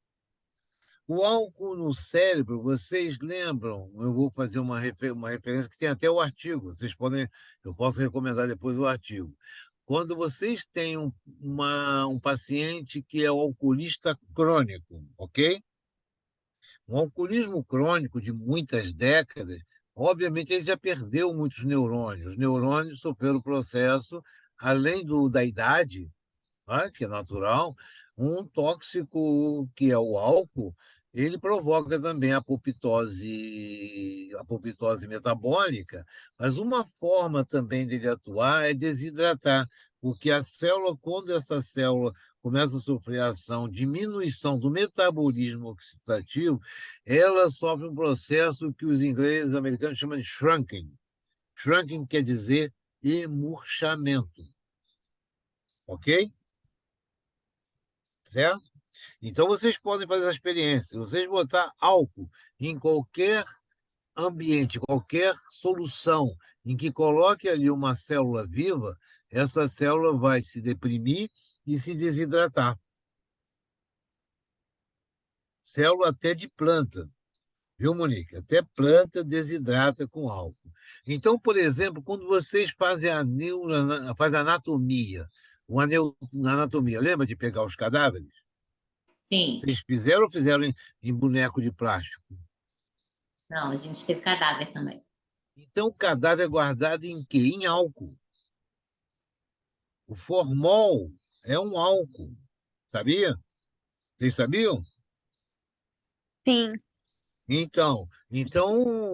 O álcool no cérebro, vocês lembram? Eu vou fazer uma referência que tem até o artigo. Eu posso recomendar depois o artigo. Quando vocês têm um paciente que é alcoolista crônico, ok? Um alcoolismo crônico de muitas décadas, obviamente ele já perdeu muitos neurônios. Os neurônios sofreram o processo, além da idade, né, que é natural, um tóxico que é o álcool, ele provoca também a apoptose metabólica, mas uma forma também dele atuar é desidratar, porque a célula, quando essa célula começa a sofrer ação, diminuição do metabolismo oxidativo, ela sofre um processo que os ingleses americanos chamam de shrinking. Shrinking quer dizer emurchamento, ok? Certo? Então, vocês podem fazer a experiência. Vocês botar álcool em qualquer ambiente, qualquer solução em que coloque ali uma célula viva, essa célula vai se deprimir e se desidratar. Célula até de planta, viu, Monique? Até planta desidrata com álcool. Então, por exemplo, quando vocês fazem fazem a anatomia, anatomia, lembra de pegar os cadáveres? Sim. Vocês fizeram ou fizeram em boneco de plástico? Não, a gente teve cadáver também. Então, o cadáver é guardado em quê? Em álcool. O formol é um álcool. Sabia? Vocês sabiam? Sim. Então,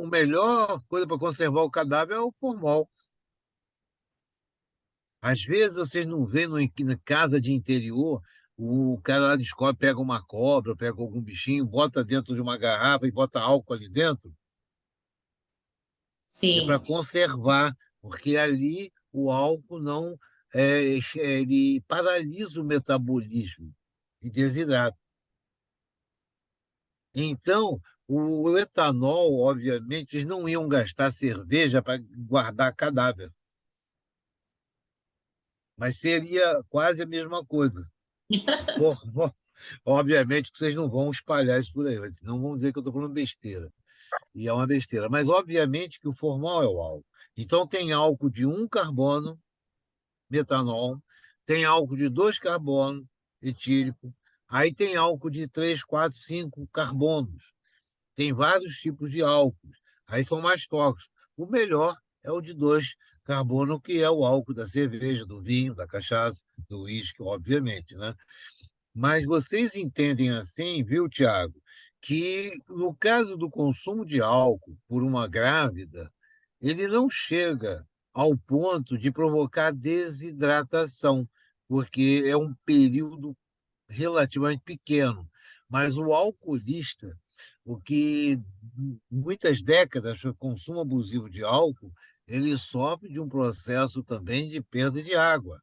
a melhor coisa para conservar o cadáver é o formol. Às vezes vocês não vêem na casa de interior, o cara lá descobre, pega uma cobra, pega algum bichinho, bota dentro de uma garrafa e bota álcool ali dentro. É Sim. para conservar, porque ali o álcool não ele paralisa o metabolismo e desidrata. Então, o etanol, obviamente, eles não iam gastar cerveja para guardar cadáver, mas seria quase a mesma coisa. For- for- Obviamente que vocês não vão espalhar isso por aí, senão vão dizer que eu estou falando besteira. E é uma besteira. Mas, obviamente, que o formal é o álcool. Então, tem álcool de um carbono, metanol, tem álcool de 2 carbonos, etílico, aí tem álcool de 3, 4, 5 carbonos. Tem vários tipos de álcool, aí são mais tóxicos. O melhor é o de 2 carbono, que é o álcool da cerveja, do vinho, da cachaça, do uísque, obviamente, né? Mas vocês entendem assim, viu, Tiago, que no caso do consumo de álcool por uma grávida, ele não chega ao ponto de provocar desidratação, porque é um período relativamente pequeno. Mas o alcoolista, o que muitas décadas de consumo abusivo de álcool, ele sofre de um processo também de perda de água.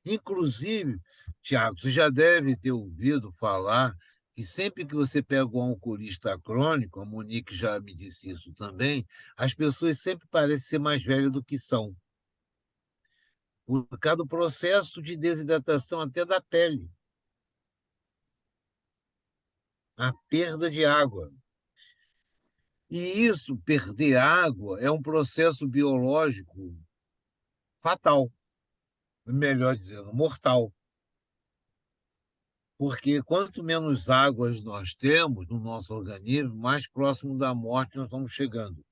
Inclusive, Tiago, você já deve ter ouvido falar que sempre que você pega um alcoolista crônico, a Monique já me disse isso também, as pessoas sempre parecem ser mais velhas do que são, por causa do processo de desidratação até da pele, a perda de água. E isso, perder água, é um processo biológico fatal, melhor dizendo, mortal. Porque quanto menos águas nós temos no nosso organismo, mais próximo da morte nós estamos chegando. Sim.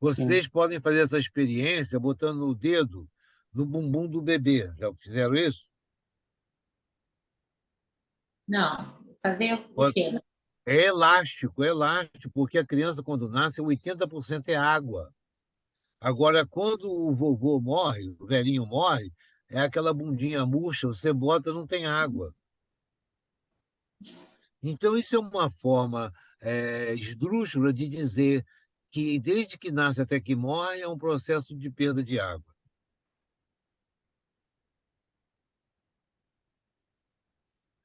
Vocês podem fazer essa experiência botando o dedo no bumbum do bebê. Já fizeram isso? Não, fazer o quê? É elástico, porque a criança, quando nasce, 80% é água. Agora, quando o vovô morre, o velhinho morre, é aquela bundinha murcha, você bota, não tem água. Então, isso é uma forma esdrúxula de dizer que, desde que nasce até que morre, é um processo de perda de água.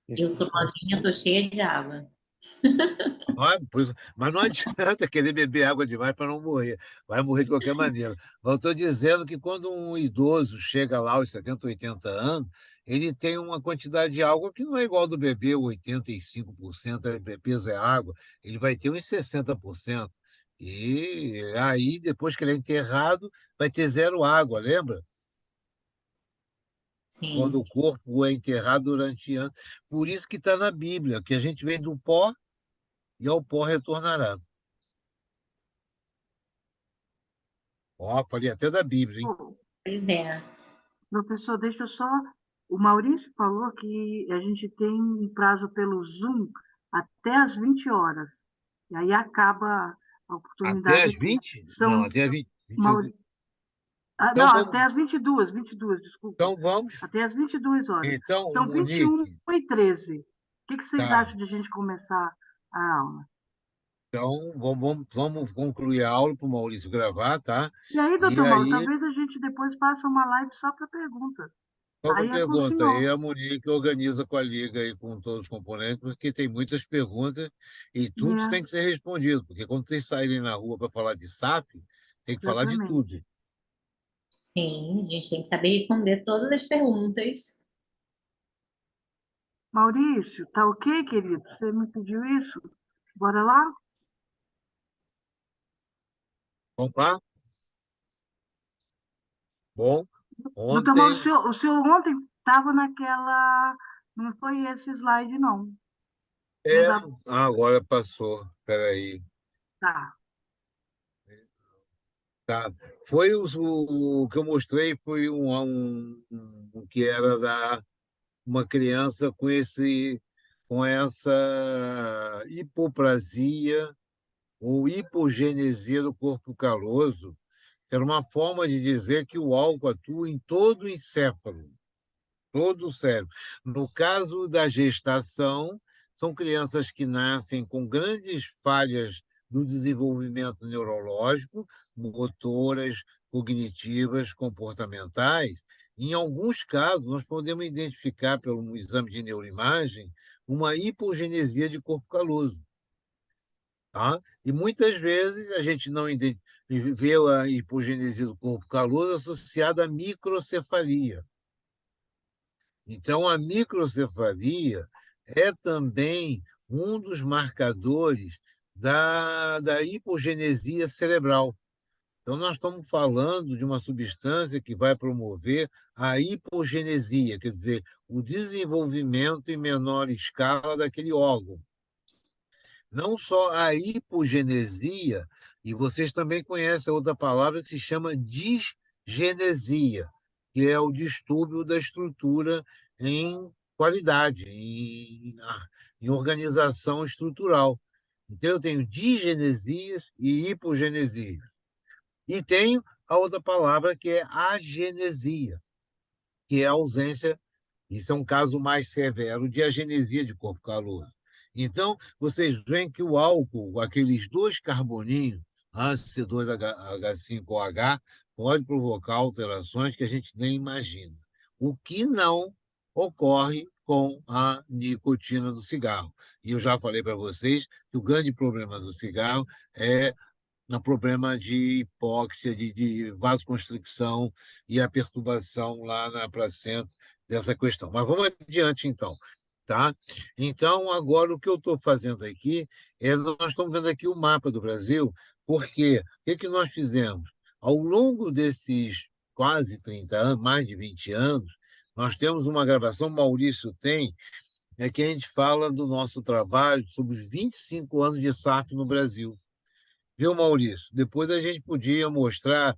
Eu sou novinha, tô cheia de água. Mas não adianta querer beber água demais para não morrer. Vai morrer de qualquer maneira. Eu estou dizendo que quando um idoso chega lá aos 70, 80 anos, ele tem uma quantidade de água que não é igual ao do bebê, 85% peso é água, ele vai ter uns 60%. E aí, depois que ele é enterrado, vai ter zero água, lembra? Quando Sim. o corpo é enterrado durante anos. Por isso que está na Bíblia, que a gente vem do pó e ao pó retornará. Ó, falei até da Bíblia, hein? Bom, Pois é. professor, deixa eu só. O Maurício falou que a gente tem um prazo pelo Zoom até às 20 horas. E aí acaba a Até oportunidade às aqui. 20? Não, São. até às 20. Mauri... não, Então até vamos, às 22, desculpa. então vamos. Até às 22 horas. Então, São 21 Monique, e 13. O que vocês tá. acham de a gente começar a aula? Então, vamos concluir a aula para o Maurício gravar, tá? E aí, E doutor Mauro, aí, talvez a gente depois faça uma live só para perguntas. só para Aí é com o pergunta, aí senhor. a Monique organiza com a Liga e com todos os componentes, porque tem muitas perguntas e tudo tem É, que ser respondido, porque quando vocês saírem na rua para falar de SAP, tem que falar de tudo. exatamente. Sim, a gente tem que saber responder todas as perguntas. Maurício, tá ok, querido? Você me pediu isso? Bora lá? Vamos lá? Bom, Doutor Mauro, ontem. o senhor ontem estava naquela. Não foi esse slide, não. É, Não dá. agora passou. Espera aí. Tá. Tá. Foi o que eu mostrei foi um que era da uma criança com com essa hipoplasia ou hipogenesia do corpo caloso, que era uma forma de dizer que o álcool atua em todo o encéfalo, todo o cérebro. No caso da gestação, são crianças que nascem com grandes falhas no desenvolvimento neurológico, motoras, cognitivas, comportamentais. Em alguns casos, nós podemos identificar, pelo exame de neuroimagem, uma hipogenesia de corpo caloso. Tá? E muitas vezes a gente não vê a hipogenesia do corpo caloso associada à microcefalia. Então, a microcefalia é também um dos marcadores da hipogenesia cerebral. Então, nós estamos falando de uma substância que vai promover a hipogenesia, quer dizer, o desenvolvimento em menor escala daquele órgão. Não só a hipogenesia, e vocês também conhecem outra palavra que se chama disgenesia, que é o distúrbio da estrutura em qualidade, em organização estrutural. Então, eu tenho disgenesias e hipogenesias. E tenho a outra palavra que é agenesia, que é a ausência, isso é um caso mais severo de agenesia de corpo caloso. Então, vocês veem que o álcool, aqueles dois carboninhos, C2H5OH, pode provocar alterações que a gente nem imagina. O que não ocorre com a nicotina do cigarro. E eu já falei para vocês que o grande problema do cigarro é o problema de hipóxia, de vasoconstricção e a perturbação lá na placenta dessa questão. Mas vamos adiante, então. Tá? Então, agora o que eu estou fazendo aqui nós estamos vendo aqui o mapa do Brasil, porque o que nós fizemos? Ao longo desses quase 30 anos, mais de 20 anos, nós temos uma gravação, Maurício tem, que a gente fala do nosso trabalho sobre os 25 anos de SAF no Brasil. Viu, Maurício? Depois a gente podia mostrar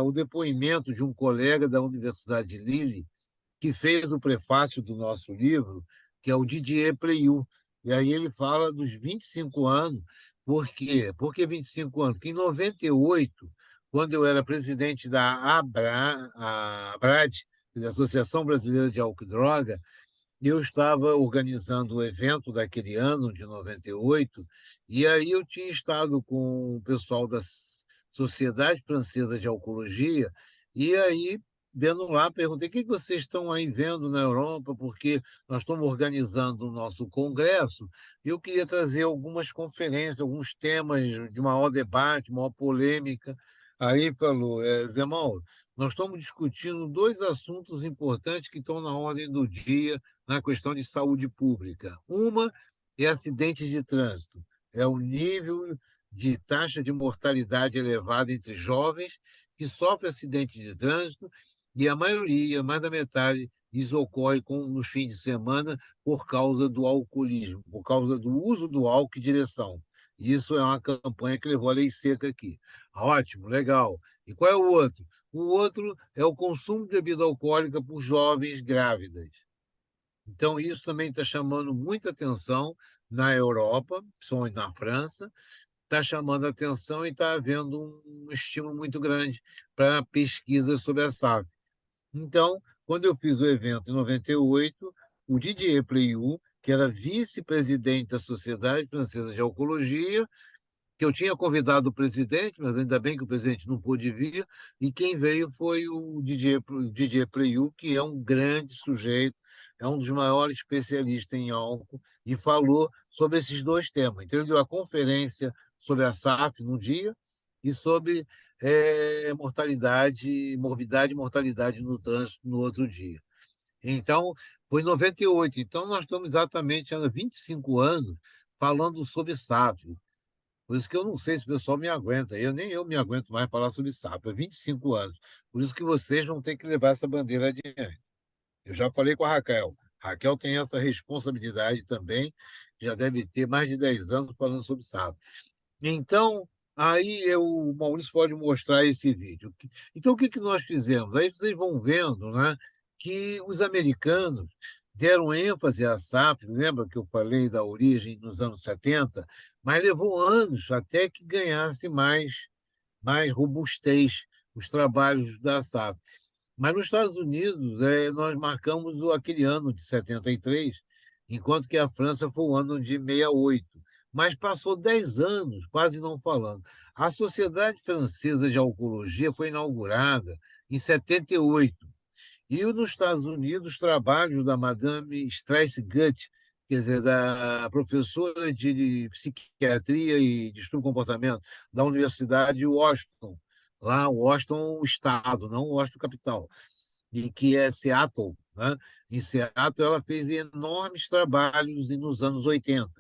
o depoimento de um colega da Universidade de Lille, que fez o prefácio do nosso livro, que é o Didier Pleyou. E aí ele fala dos 25 anos. Por quê? Por que 25 anos? Porque em 98, quando eu era presidente da ABRAD, da Associação Brasileira de Álcool e Droga, eu estava organizando o evento daquele ano, de 98, e aí eu tinha estado com o pessoal da Sociedade Francesa de Alcoologia, e aí, vendo lá, perguntei: o que vocês estão aí vendo na Europa, porque nós estamos organizando o nosso congresso, e eu queria trazer algumas conferências, alguns temas de maior debate, maior polêmica. Aí falou: Zé Mauro, nós estamos discutindo dois assuntos importantes que estão na ordem do dia na questão de saúde pública. Uma é acidentes de trânsito, é o nível de taxa de mortalidade elevada entre jovens que sofrem acidentes de trânsito, e a maioria, mais da metade, isso ocorre nos fins de semana por causa do alcoolismo, por causa do uso do álcool em direção. Isso é uma campanha que levou a lei seca aqui. Ótimo, legal. E qual é o outro? O outro é o consumo de bebida alcoólica por jovens grávidas. Então, isso também está chamando muita atenção na Europa, principalmente na França, está chamando atenção e está havendo um estímulo muito grande para pesquisa sobre a SAF. Então, quando eu fiz o evento em 98, o Didier Pleyou, que era vice-presidente da Sociedade Francesa de Alcoologia, que eu tinha convidado o presidente, mas ainda bem que o presidente não pôde vir, e quem veio foi o Didier Pleyou, que é um grande sujeito, é um dos maiores especialistas em álcool, e falou sobre esses dois temas. Então, ele deu a conferência sobre a SAF no dia e sobre morbidade e mortalidade no trânsito no outro dia. Então, foi em 98. Então, nós estamos exatamente há 25 anos falando sobre SAF. Por isso que eu não sei se o pessoal me aguenta. Nem eu me aguento mais falar sobre sapo. É 25 anos. Por isso que vocês vão ter que levar essa bandeira adiante. Eu já falei com a Raquel. Raquel tem essa responsabilidade também. Já deve ter mais de 10 anos falando sobre sapo. Então, aí o Maurício pode mostrar esse vídeo. Então, o que nós fizemos? Aí vocês vão vendo, né, que os americanos deram ênfase à SAP, lembra que eu falei da origem nos anos 70, mas levou anos até que ganhasse mais robustez os trabalhos da SAP. Mas nos Estados Unidos, nós marcamos aquele ano de 73, enquanto que a França foi o ano de 68. Mas passou 10 anos, quase não falando. A Sociedade Francesa de Alcoologia foi inaugurada em 78. E nos Estados Unidos, trabalhos da Madame Strauss-Gutt, quer dizer, da professora de psiquiatria e distúrbio do comportamento da Universidade de Washington, lá Washington, estado, não Washington, capital, e que é Seattle, né? Em Seattle, ela fez enormes trabalhos nos anos 80.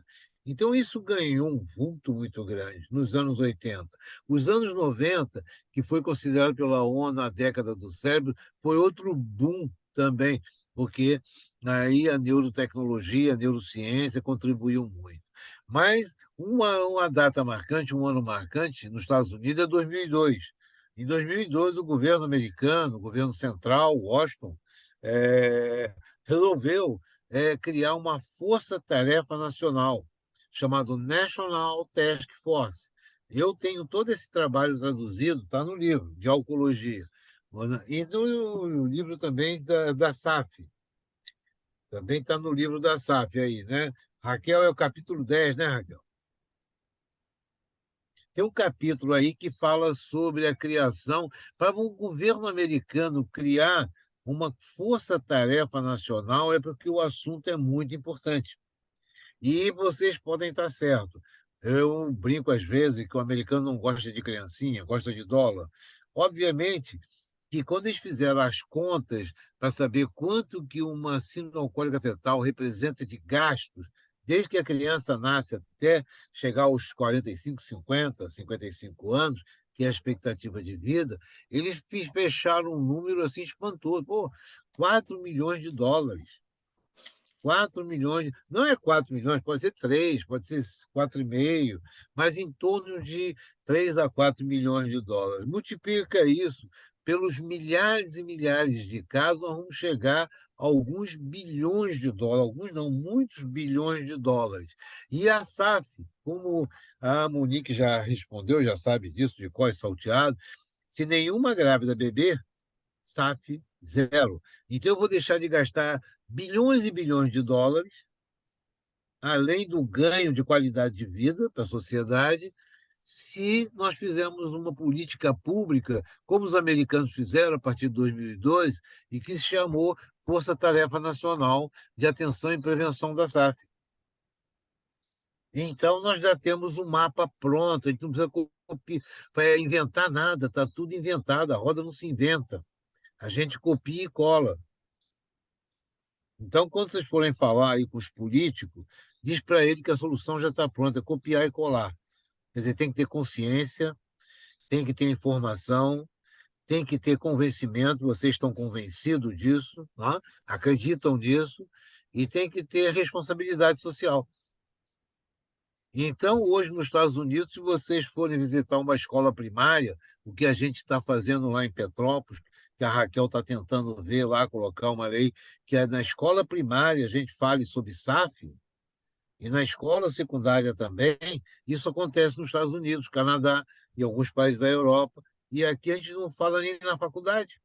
Então, isso ganhou um vulto muito grande nos anos 80. Os anos 90, que foi considerado pela ONU a década do cérebro, foi outro boom também, porque aí a neurotecnologia, a neurociência contribuiu muito. Mas uma data marcante, um ano marcante nos Estados Unidos é 2002. Em 2012, o governo americano, o governo central, Washington, resolveu criar uma força-tarefa nacional, chamado National Task Force. Eu tenho todo esse trabalho traduzido, está no livro de alcoologia. E no livro também da SAF. Também está no livro da SAF aí, né? Raquel, é o capítulo 10, né, Raquel? Tem um capítulo aí que fala sobre a criação, para o governo americano criar uma força-tarefa nacional, é porque o assunto é muito importante. E vocês podem estar certos. Eu brinco às vezes que o americano não gosta de criancinha, gosta de dólar. Obviamente que quando eles fizeram as contas para saber quanto que uma síndrome alcoólica fetal representa de gastos, desde que a criança nasce até chegar aos 45, 50, 55 anos, que é a expectativa de vida, eles fecharam um número assim espantoso. Pô, 4 milhões de dólares. 4 milhões, não é 4 milhões, pode ser 3, pode ser 4,5, mas em torno de 3 a 4 milhões de dólares. Multiplica isso pelos milhares e milhares de casos, nós vamos chegar a alguns bilhões de dólares, alguns não, muitos bilhões de dólares. E a SAF, como a Monique já respondeu, já sabe disso, de cor e salteado, se nenhuma grávida beber, SAF zero. Então, eu vou deixar de gastar bilhões e bilhões de dólares, além do ganho de qualidade de vida para a sociedade, se nós fizermos uma política pública, como os americanos fizeram a partir de 2002, e que se chamou Força Tarefa Nacional de Atenção e Prevenção da SAF. Então, nós já temos um mapa pronto, a gente não precisa inventar nada, está tudo inventado, a roda não se inventa. A gente copia e cola. Então, quando vocês forem falar aí com os políticos, diz para ele que a solução já está pronta, é copiar e colar. Quer dizer, tem que ter consciência, tem que ter informação, tem que ter convencimento, vocês estão convencidos disso, né? Acreditam nisso, e tem que ter responsabilidade social. Então, hoje, nos Estados Unidos, se vocês forem visitar uma escola primária, o que a gente está fazendo lá em Petrópolis, que a Raquel está tentando ver lá, colocar uma lei, que é na escola primária a gente fale sobre SAF, e na escola secundária também, isso acontece nos Estados Unidos, Canadá e alguns países da Europa, e aqui a gente não fala nem na faculdade.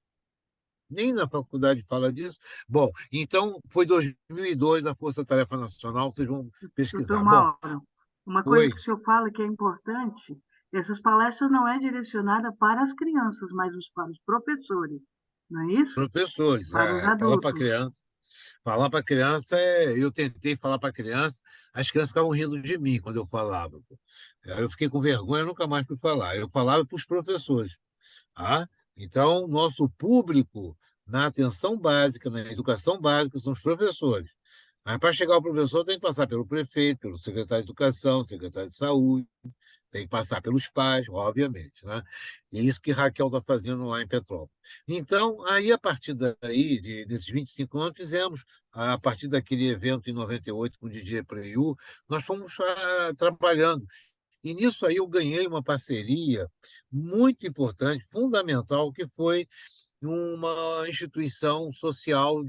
Nem na faculdade fala disso. Bom, então foi 2002 a Força Tarefa Nacional, vocês vão pesquisar. Doutor Bom, Mauro, uma coisa oi. que o senhor fala que é importante, essas palestras não é direcionada para as crianças, mas para os professores, não é isso? Professores, Para os falar para adultos. criança. Falar para criança, eu tentei falar para criança, as crianças ficavam rindo de mim quando eu falava. Eu fiquei com vergonha, nunca mais fui falar. Eu falava para os professores. Tá? Então, nosso público na atenção básica, na educação básica, são os professores. Mas para chegar ao professor, tem que passar pelo prefeito, pelo secretário de Educação, secretário de Saúde, tem que passar pelos pais, obviamente, né? E é isso que Raquel está fazendo lá em Petrópolis. Então, aí, a partir daí, desses 25 anos, fizemos, a partir daquele evento em 98 com o Didier Preyú, nós fomos trabalhando. E nisso aí eu ganhei uma parceria muito importante, fundamental, que foi uma instituição social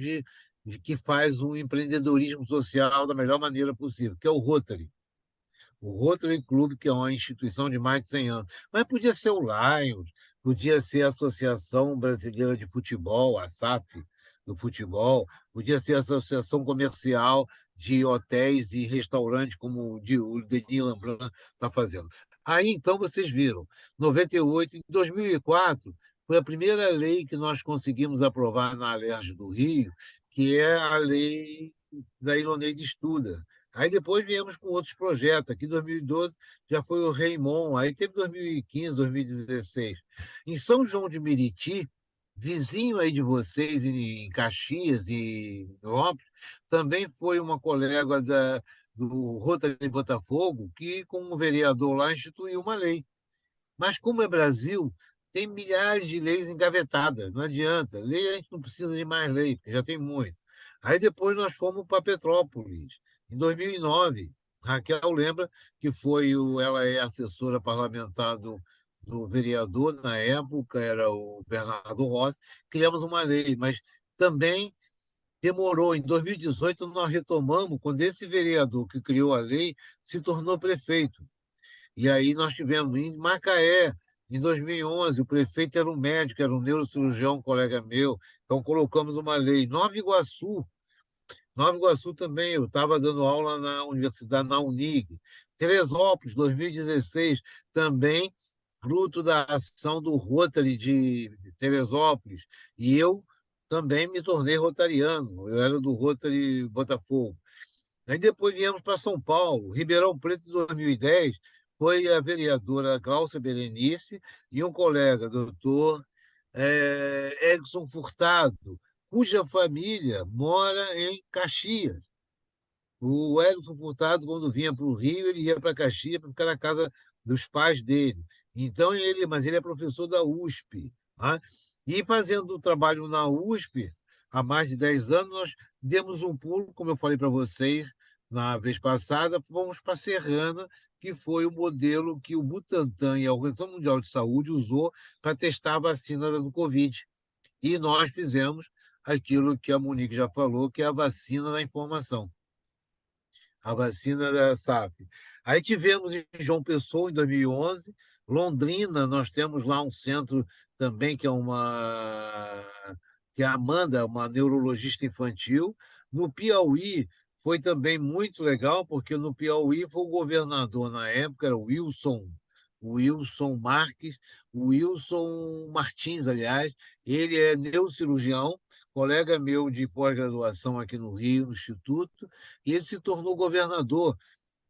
que faz um empreendedorismo social da melhor maneira possível, que é o Rotary. O Rotary Club, que é uma instituição de mais de 100 anos. Mas podia ser o Lions, podia ser a Associação Brasileira de Futebol, a SAF, do futebol, podia ser a Associação Comercial de Hotéis e Restaurantes, como o Denis Lambrun está fazendo. Aí, então, vocês viram, 98, em 2004, foi a primeira lei que nós conseguimos aprovar na Alerj do Rio, que é a lei da Iloneide Estuda. Aí depois viemos com outros projetos. Aqui em 2012 já foi o Raimon, aí teve 2015, 2016. Em São João de Meriti, vizinho aí de vocês, em Caxias e Óbidos, também foi uma colega do Rotary Botafogo que, como vereador lá, instituiu uma lei. Mas como é Brasil, tem milhares de leis engavetadas, não adianta. Lei a gente não precisa de mais lei, porque já tem muito. Aí depois nós fomos para Petrópolis, em 2009. Raquel lembra que ela é assessora parlamentar do vereador, na época era o Bernardo Rossi, criamos uma lei, mas também demorou. Em 2018 nós retomamos, quando esse vereador que criou a lei se tornou prefeito. E aí nós tivemos em Macaé, em 2011, o prefeito era um médico, era um neurocirurgião, um colega meu, então colocamos uma lei. Nova Iguaçu também, eu estava dando aula na universidade, na Unig. Teresópolis, 2016, também fruto da ação do Rotary de Teresópolis. E eu também me tornei rotariano, eu era do Rotary Botafogo. Aí depois viemos para São Paulo, Ribeirão Preto, em 2010, foi a vereadora Gláucia Berenice e um colega, doutor Edson Furtado, cuja família mora em Caxias. O Edson Furtado, quando vinha para o Rio, ele ia para Caxias para ficar na casa dos pais dele. Então, mas ele é professor da USP. Né? E fazendo o trabalho na USP, há mais de 10 anos, nós demos um pulo, como eu falei para vocês na vez passada, fomos para a Serrana, que foi o modelo que o Butantan e a Organização Mundial de Saúde usou para testar a vacina do Covid. E nós fizemos aquilo que a Monique já falou, que é a vacina da informação, a vacina da SAP. Aí tivemos em João Pessoa, em 2011, Londrina, nós temos lá um centro também que é a Amanda, uma neurologista infantil. No Piauí foi também muito legal, porque no Piauí foi o governador na época, era o Wilson Marques, o Wilson Martins, aliás, ele é neurocirurgião, colega meu de pós-graduação aqui no Rio, no Instituto, e ele se tornou governador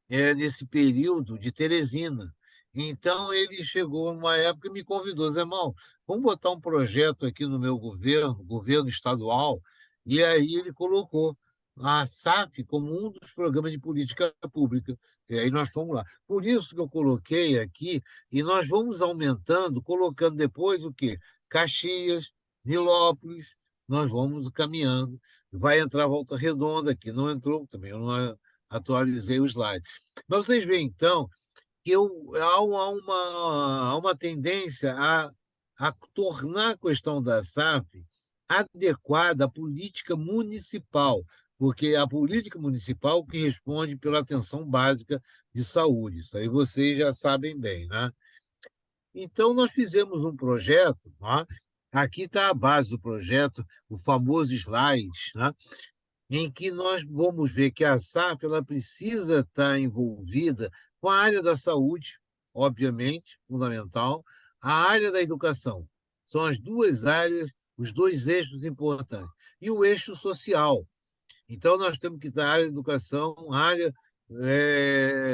nesse período de Teresina. Então, ele chegou numa época e me convidou, Zé Mal, vamos botar um projeto aqui no meu governo estadual, e aí ele colocou a SAP como um dos programas de política pública. E aí nós fomos lá. Por isso que eu coloquei aqui, e nós vamos aumentando, colocando depois o quê? Caxias, Nilópolis, nós vamos caminhando. Vai entrar Volta Redonda, que não entrou, também eu não atualizei o slide. Mas vocês veem, então, que há uma tendência a tornar a questão da SAF adequada à política municipal, porque a política municipal que responde pela atenção básica de saúde. Isso aí vocês já sabem bem, né? Então, nós fizemos um projeto, né? Aqui está a base do projeto, o famoso slide, né? Em que nós vamos ver que a SAF ela precisa estar envolvida com a área da saúde, obviamente, fundamental, a área da educação. São as duas áreas, os dois eixos importantes. E o eixo social. Então, nós temos que ter a área da educação, a área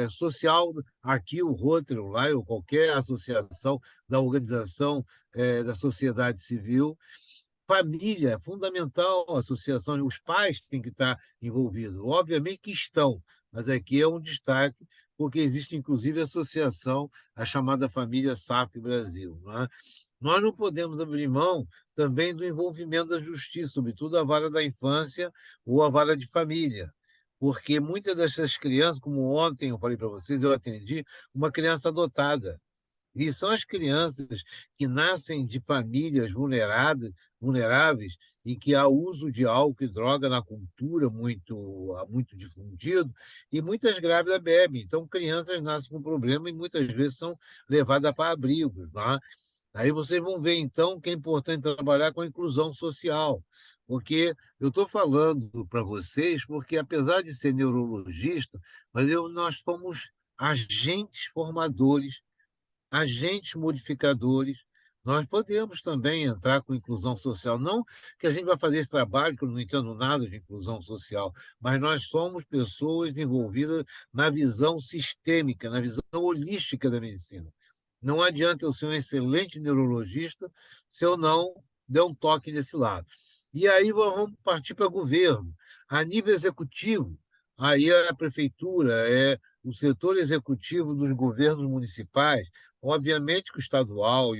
social, aqui o Rotary, o LAI, ou qualquer associação da organização da sociedade civil. Família, é fundamental a associação, os pais têm que estar envolvidos. Obviamente que estão, mas aqui é um destaque, porque existe inclusive a associação, a chamada Família SAF Brasil. Não é? Nós não podemos abrir mão também do envolvimento da justiça, sobretudo a vara da infância ou a vara de família, porque muitas dessas crianças, como ontem eu falei para vocês, eu atendi uma criança adotada. E são as crianças que nascem de famílias vulneráveis e que há uso de álcool e droga na cultura muito difundido, e muitas grávidas bebem. Então, crianças nascem com problema e muitas vezes são levadas para abrigos, né? Aí vocês vão ver, então, que é importante trabalhar com a inclusão social, porque eu estou falando para vocês, porque apesar de ser neurologista, nós somos agentes formadores, agentes modificadores. Nós podemos também entrar com inclusão social. Não que a gente vai fazer esse trabalho, que eu não entendo nada de inclusão social, mas nós somos pessoas envolvidas na visão sistêmica, na visão holística da medicina. Não adianta eu ser um excelente neurologista se eu não der um toque nesse lado. E aí vamos partir para o governo. A nível executivo, aí é a prefeitura, é o setor executivo dos governos municipais. Obviamente que o estadual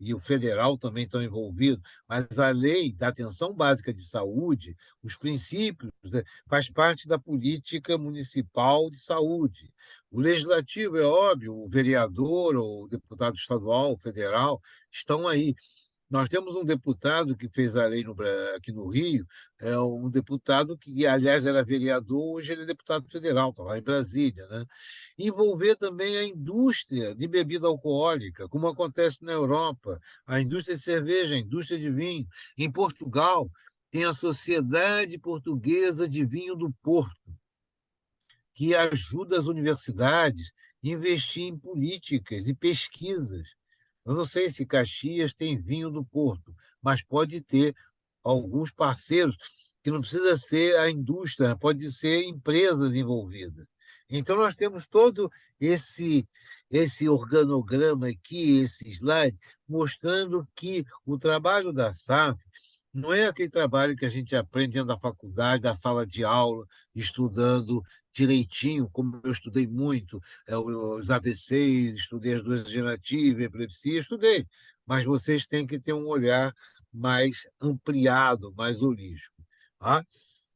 e o federal também estão envolvidos, mas a lei da atenção básica de saúde, os princípios, né, faz parte da política municipal de saúde. O legislativo, é óbvio, o vereador ou o deputado estadual, ou federal, estão aí. Nós temos um deputado que fez a lei aqui no Rio, é um deputado que, aliás, era vereador, hoje ele é deputado federal, está lá em Brasília, né? Envolver também a indústria de bebida alcoólica, como acontece na Europa, a indústria de cerveja, a indústria de vinho. Em Portugal, tem a Sociedade Portuguesa de Vinho do Porto, que ajuda as universidades a investir em políticas e pesquisas. Eu não sei se Caxias tem vinho do Porto, mas pode ter alguns parceiros, que não precisa ser a indústria, pode ser empresas envolvidas. Então, nós temos todo esse organograma aqui, esse slide, mostrando que o trabalho da SAF não é aquele trabalho que a gente aprende dentro da faculdade, da sala de aula, estudando direitinho, como eu estudei muito, os AVCs, estudei as doenças degenerativas, epilepsia, estudei, mas vocês têm que ter um olhar mais ampliado, mais holístico. Tá?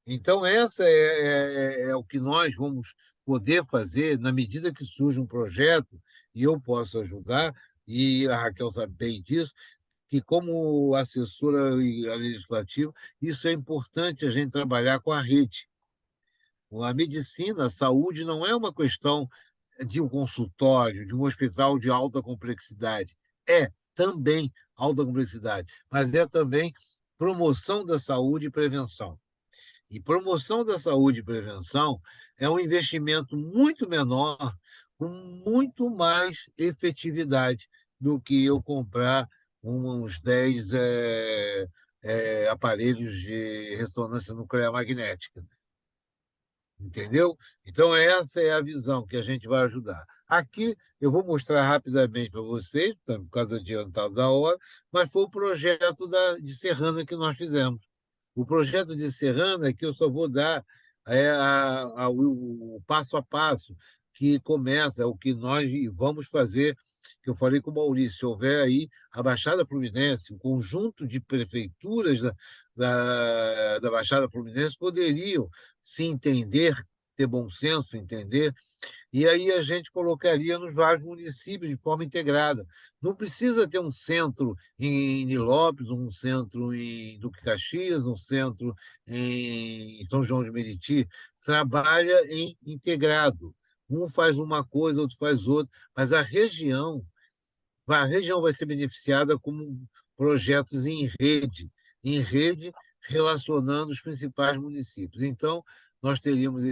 Então, essa é o que nós vamos poder fazer na medida que surge um projeto, e eu posso ajudar, e a Raquel sabe bem disso, que como assessora legislativa, isso é importante a gente trabalhar com a rede. A medicina, a saúde não é uma questão de um consultório, de um hospital de alta complexidade. É também alta complexidade, mas é também promoção da saúde e prevenção. E promoção da saúde e prevenção é um investimento muito menor, com muito mais efetividade do que eu comprar uns 10 aparelhos de ressonância nuclear magnética. Entendeu? Então, essa é a visão que a gente vai ajudar. Aqui, eu vou mostrar rapidamente para vocês, por causa do adiantado da hora, mas foi o projeto de Serrana que nós fizemos. O projeto de Serrana, que eu só vou dar o passo a passo, que começa, o que nós vamos fazer, que eu falei com o Maurício, se houver aí a Baixada Fluminense, um conjunto de prefeituras da Baixada Fluminense poderiam se entender, ter bom senso, entender, e aí a gente colocaria nos vários municípios de forma integrada. Não precisa ter um centro em Nilópolis, um centro em Duque Caxias, um centro em São João de Meriti. Trabalha em integrado. Um faz uma coisa, outro faz outra, mas a região vai ser beneficiada como projetos em rede relacionando os principais municípios. Então, nós teríamos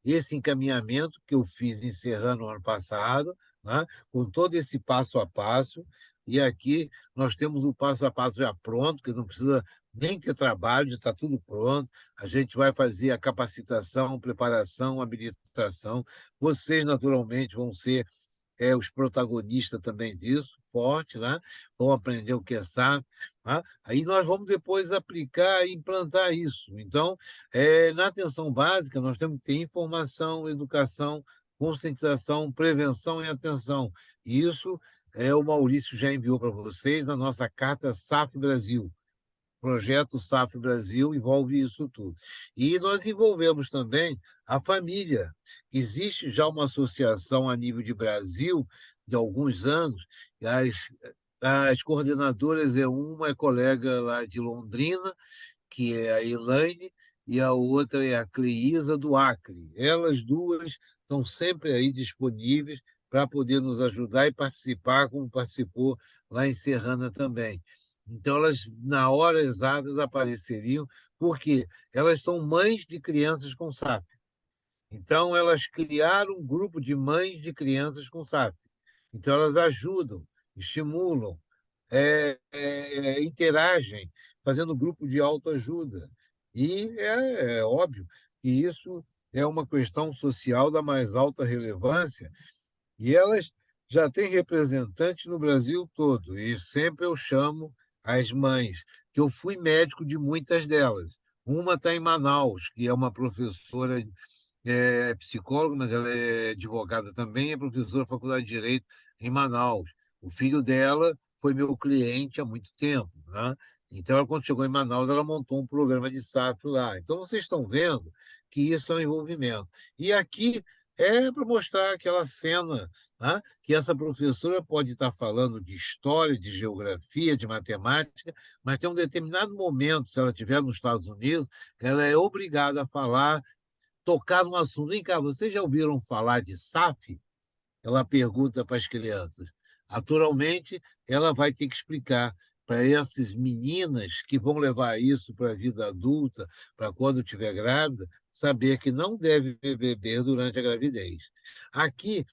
esse encaminhamento que eu fiz em Serrano no ano passado, né, com todo esse passo a passo, e aqui nós temos o passo a passo já pronto, que não precisa nem ter trabalho, já está tudo pronto. A gente vai fazer a capacitação, preparação, habilitação. Vocês, naturalmente, vão ser os protagonistas também disso, forte, né? Vão aprender o que é SAP. Tá? Aí nós vamos depois aplicar e implantar isso. Então, na atenção básica, nós temos que ter informação, educação, conscientização, prevenção e atenção. Isso o Maurício já enviou para vocês na nossa carta SAP Brasil. projeto SAF Brasil envolve isso tudo. E nós envolvemos também a família. Existe já uma associação a nível de Brasil, de alguns anos, e as coordenadoras uma é colega lá de Londrina, que é a Elaine, e a outra é a Cleísa do Acre. Elas duas estão sempre aí disponíveis para poder nos ajudar e participar, como participou lá em Serrana também. Então, elas, na hora exata, apareceriam, porque elas são mães de crianças com SAP. Então, elas criaram um grupo de mães de crianças com SAP. Então, elas ajudam, estimulam, interagem, fazendo grupo de autoajuda. E é óbvio que isso é uma questão social da mais alta relevância, e elas já têm representantes no Brasil todo, e sempre eu chamo as mães, que eu fui médico de muitas delas. Uma está em Manaus, que é uma professora, psicóloga, mas ela é advogada também, é professora da Faculdade de Direito em Manaus. O filho dela foi meu cliente há muito tempo, né? Então, quando chegou em Manaus, ela montou um programa de SAF lá. Então, vocês estão vendo que isso é um envolvimento. E aqui é para mostrar aquela cena, né, que essa professora pode estar falando de história, de geografia, de matemática, mas tem um determinado momento, se ela estiver nos Estados Unidos, ela é obrigada a falar, tocar no assunto. Vem cá, vocês já ouviram falar de SAF? Ela pergunta para as crianças. Naturalmente, ela vai ter que explicar para essas meninas que vão levar isso para a vida adulta, para quando estiver grávida, saber que não deve beber durante a gravidez. Aqui,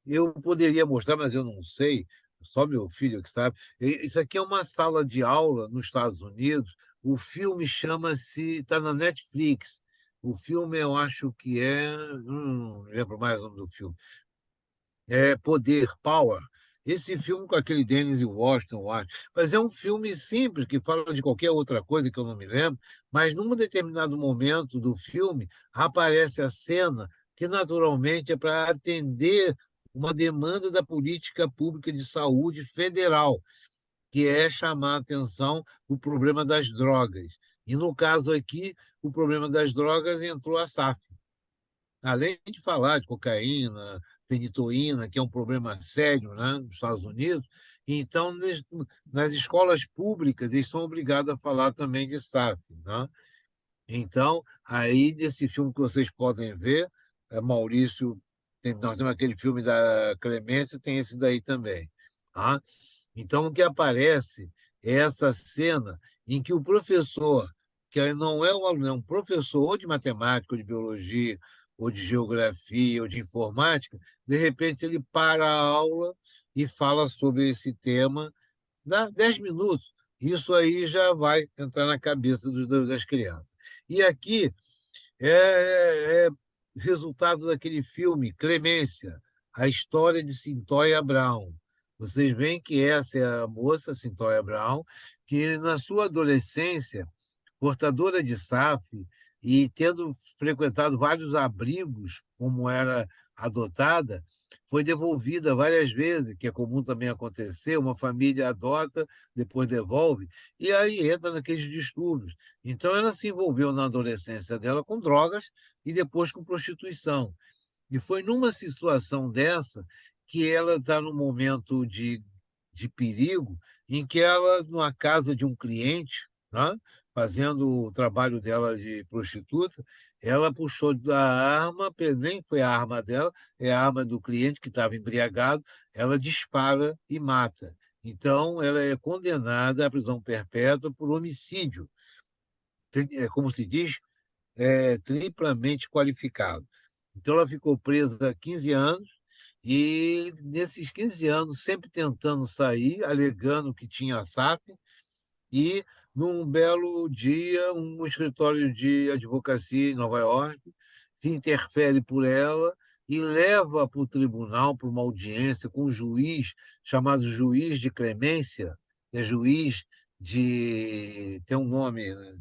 eu poderia mostrar, mas eu não sei, só meu filho que sabe. Isso aqui é uma sala de aula nos Estados Unidos. O filme chama-se, está na Netflix. O filme eu acho que não lembro mais o nome do filme, Poder, Power. Esse filme com aquele Denzel Washington, eu acho. Mas é um filme simples, que fala de qualquer outra coisa que eu não me lembro, mas num determinado momento do filme aparece a cena que naturalmente é para atender uma demanda da política pública de saúde federal, que é chamar a atenção o problema das drogas. E no caso aqui, o problema das drogas entrou a SAF. Além de falar de cocaína, fenitoína, que é um problema sério, né, nos Estados Unidos, então, nas escolas públicas, eles são obrigados a falar também de SAF. Né? Então, aí, nesse filme que vocês podem ver, Maurício, nós temos aquele filme da Clemência, tem esse daí também. Tá? Então, o que aparece é essa cena em que o professor, que não é um aluno, é um professor ou de matemática, ou de biologia, ou de geografia, ou de informática, de repente ele para a aula e fala sobre esse tema, dá 10 minutos. Isso aí já vai entrar na cabeça das crianças. E aqui é resultado daquele filme Clemência, a história de Cynthia Brown. Vocês veem que essa é a moça, Cynthia Brown, que na sua adolescência, portadora de SAF e tendo frequentado vários abrigos, como era adotada, foi devolvida várias vezes, que é comum também acontecer, uma família adota, depois devolve, e aí entra naqueles distúrbios. Então, ela se envolveu na adolescência dela com drogas e depois com prostituição. E foi numa situação dessa que ela está num momento de perigo, em que ela, numa casa de um cliente, né, fazendo o trabalho dela de prostituta, ela puxou da arma, nem foi a arma dela, é a arma do cliente que estava embriagado, ela dispara e mata. Então, ela é condenada à prisão perpétua por homicídio, como se diz, triplamente qualificado. Então, ela ficou presa há 15 anos, e nesses 15 anos, sempre tentando sair, alegando que tinha SAF, e, num belo dia, um escritório de advocacia em Nova York se interfere por ela e leva para o tribunal, para uma audiência com um juiz chamado juiz de clemência, que é juiz de... tem um nome, né?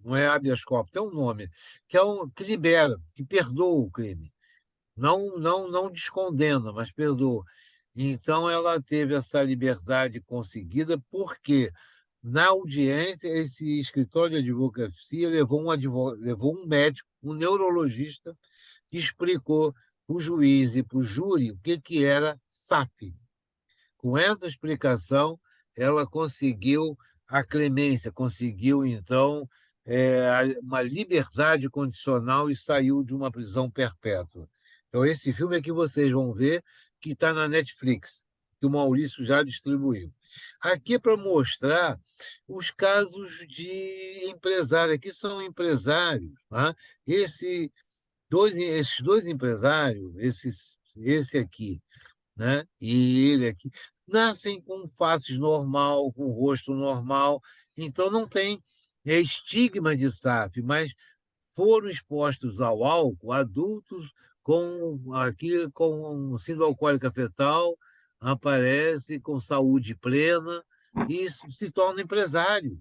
Não é habeas corpus, tem um nome, que libera, que perdoa o crime. Não descondena, mas perdoa. Então, ela teve essa liberdade conseguida porque Na audiência, esse escritório de advocacia levou um médico, um neurologista, que explicou para o juiz e para o júri o que era SAP. Com essa explicação, ela conseguiu a clemência, conseguiu, então, uma liberdade condicional e saiu de uma prisão perpétua. Então, esse filme é que vocês vão ver, que está na Netflix, que o Maurício já distribuiu. Aqui é para mostrar os casos de empresário. Aqui são empresários. Tá? Esses dois empresários, esse aqui, né? E ele aqui, nascem com faces normal, com rosto normal, então não tem estigma de SAF, mas foram expostos ao álcool adultos com síndrome alcoólica fetal, aparece com saúde plena e se tornam empresários.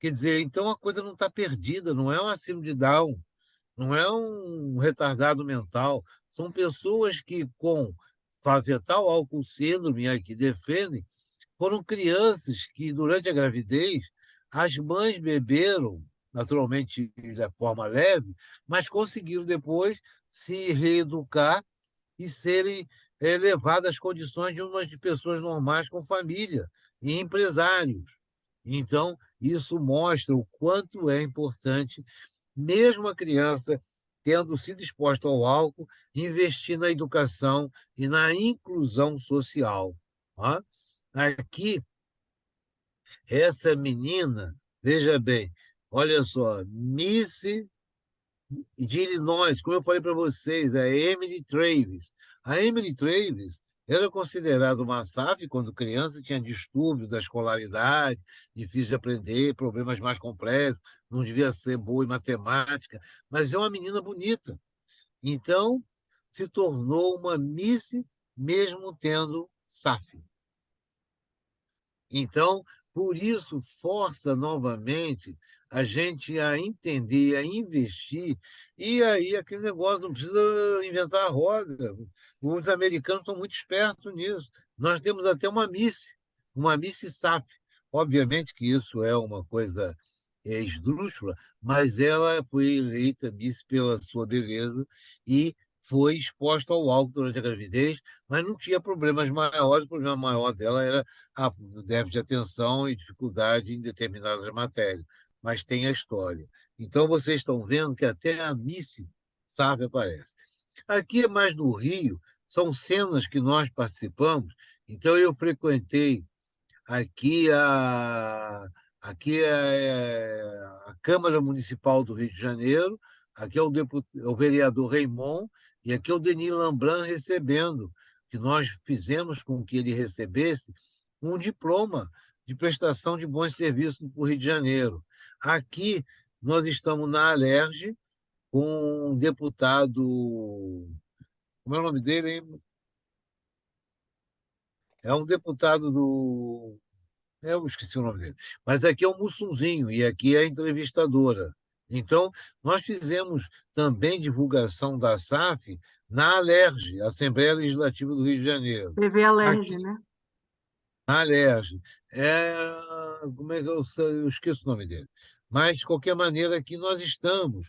Quer dizer, então a coisa não está perdida, não é uma síndrome de Down, não é um retardado mental, são pessoas que, com fetal álcool síndrome, que defendem, foram crianças que, durante a gravidez, as mães beberam, naturalmente de forma leve, mas conseguiram depois se reeducar e serem levadas às condições de umas de pessoas normais com família e empresários. Então, isso mostra o quanto é importante mesmo a criança tendo sido exposta ao álcool, investir na educação e na inclusão social. Tá? Aqui, essa menina, veja bem, olha só, Miss de Illinois, como eu falei para vocês, a Emily Travis. A Emily Travis era considerada uma SAF quando criança, tinha distúrbio da escolaridade, difícil de aprender, problemas mais complexos, não devia ser boa em matemática, mas é uma menina bonita. Então, se tornou uma Miss mesmo tendo SAF. Então, por isso, força novamente a gente a entender, a investir, e aí aquele negócio não precisa inventar a roda. Os americanos estão muito espertos nisso. Nós temos até uma Miss SAP. Obviamente que isso é uma coisa esdrúxula, mas ela foi eleita Miss pela sua beleza e foi exposta ao álcool durante a gravidez, mas não tinha problemas maiores. O problema maior dela era déficit de atenção e dificuldade em determinadas matérias, mas tem a história. Então, vocês estão vendo que até a Miss SAF aparece. Aqui é mais do Rio, são cenas que nós participamos, então eu frequentei aqui aqui é a Câmara Municipal do Rio de Janeiro, aqui é o vereador Raimon, e aqui é o Denis Lambrun recebendo, que nós fizemos com que ele recebesse um diploma de prestação de bons serviços no Rio de Janeiro. Aqui nós estamos na Alerj, com um deputado, como é o nome dele, hein? É um deputado do... Eu esqueci o nome dele. Mas aqui é o Mussunzinho e aqui é a entrevistadora. Então, nós fizemos também divulgação da SAF na Alerj, Assembleia Legislativa do Rio de Janeiro. TV Alerj, Aqui, né? na Alerj. Como é que eu esqueço o nome dele? Mas, de qualquer maneira, aqui nós estamos.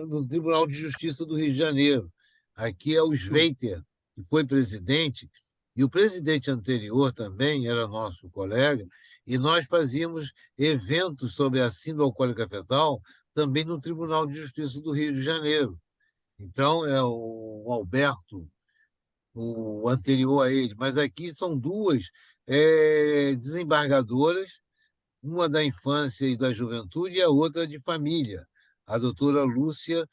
No Tribunal de Justiça do Rio de Janeiro. Aqui é o Sveiter, que foi presidente, e o presidente anterior também era nosso colega, e nós fazíamos eventos sobre a síndrome alcoólica fetal também no Tribunal de Justiça do Rio de Janeiro. Então, é o Alberto, o anterior a ele, mas aqui são duas desembargadoras, uma da infância e da juventude e a outra de família, a doutora Lúcia,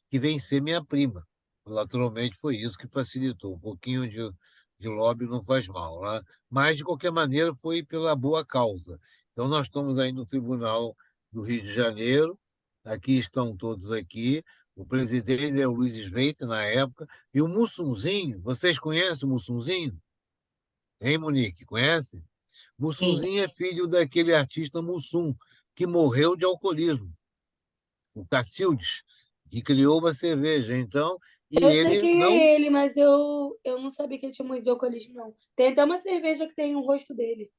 que vem ser minha prima. Naturalmente, foi isso que facilitou. Um pouquinho de lobby não faz mal, né? Mas, de qualquer maneira, foi pela boa causa. Então, nós estamos aí no Tribunal do Rio de Janeiro, aqui estão todos aqui, o presidente é o Luiz Sveita, na época, e o Mussunzinho, vocês conhecem o Mussunzinho? Hein, Monique, conhece? Sim. Mussunzinho é filho daquele artista Mussum, que morreu de alcoolismo, o Cacildes, que criou uma cerveja. Então, E Eu sei ele quem não é ele, mas eu não sabia que ele tinha muito de alcoolismo, não. Tem até uma cerveja que tem o rosto dele.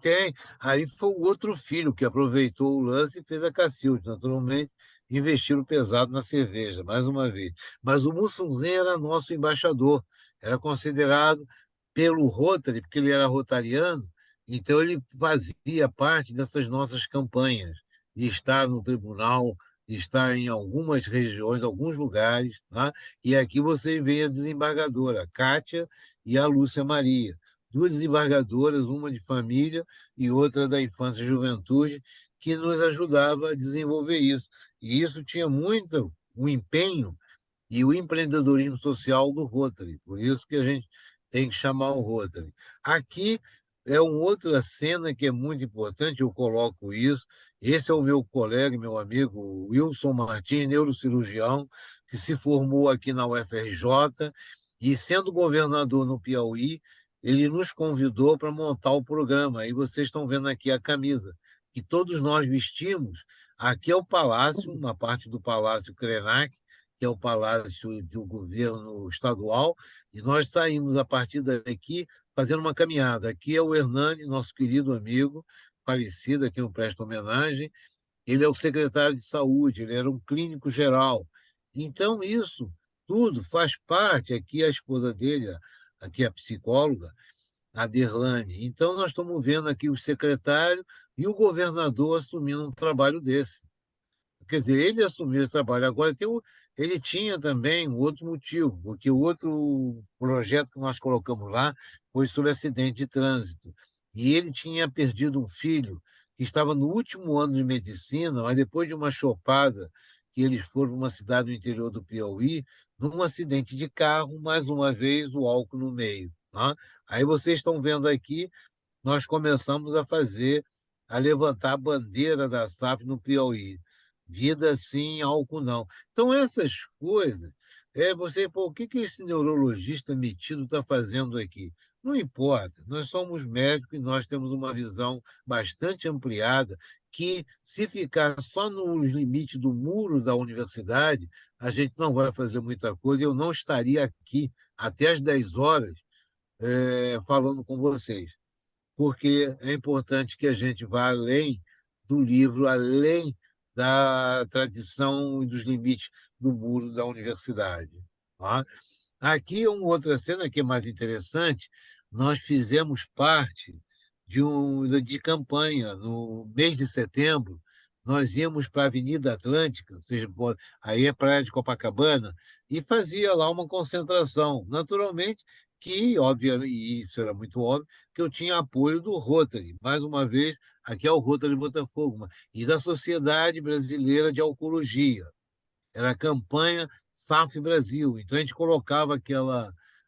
tem. Aí foi o outro filho que aproveitou o lance e fez a Cacilde. Naturalmente, investiram pesado na cerveja, mais uma vez. Mas o Mussunzem era nosso embaixador, era considerado pelo Rotary, porque ele era rotariano, então ele fazia parte dessas nossas campanhas, de estar no tribunal, de estar em algumas regiões, alguns lugares, tá? E aqui você vê a desembargadora, a Kátia e a Lúcia Maria, duas desembargadoras, uma de família e outra da infância e juventude, que nos ajudava a desenvolver isso. E isso tinha muito o empenho e o empreendedorismo social do Rotary. Por isso que a gente tem que chamar o Rotary. Aqui é uma outra cena que é muito importante, eu coloco isso. Esse é o meu colega, meu amigo Wilson Martins, neurocirurgião, que se formou aqui na UFRJ e, sendo governador no Piauí, ele nos convidou para montar o programa. Aí vocês estão vendo aqui a camisa que todos nós vestimos. Aqui é o Palácio, uma parte do Palácio Krenak, que é o Palácio do Governo Estadual, e nós saímos a partir daqui fazendo uma caminhada. Aqui é o Hernani, nosso querido amigo, falecido, a quem eu presto homenagem. Ele é o secretário de saúde, ele era um clínico geral. Então, isso tudo faz parte, aqui a esposa dele, aqui a psicóloga, a Derlane. Então, nós estamos vendo aqui o secretário e o governador assumindo um trabalho desse. Quer dizer, ele assumiu esse trabalho. Agora, ele tinha também um outro motivo, porque o outro projeto que nós colocamos lá foi sobre acidente de trânsito. E ele tinha perdido um filho que estava no último ano de medicina, mas depois de uma chopada, que eles foram para uma cidade no interior do Piauí, num acidente de carro, mais uma vez, o álcool no meio. Tá? Aí vocês estão vendo aqui, nós começamos a levantar a bandeira da SAF no Piauí. Vida sim, álcool não. Então, essas coisas, pô, o que que esse neurologista metido está fazendo aqui? Não importa, nós somos médicos e nós temos uma visão bastante ampliada que, se ficar só nos limites do muro da universidade, a gente não vai fazer muita coisa. Eu não estaria aqui até às 10 horas falando com vocês, porque é importante que a gente vá além do livro, além da tradição e dos limites do muro da universidade. Tá? Aqui é uma outra cena que é mais interessante. Nós fizemos parte de campanha no mês de setembro. Nós íamos para a Avenida Atlântica, ou seja, aí é Praia de Copacabana, e fazia lá uma concentração. Naturalmente que, obviamente, e isso era muito óbvio, que eu tinha apoio do Rotary. Mais uma vez, aqui é o Rotary Botafogo, e da Sociedade Brasileira de Alcoologia. Era a campanha SAF Brasil. Então, a gente colocava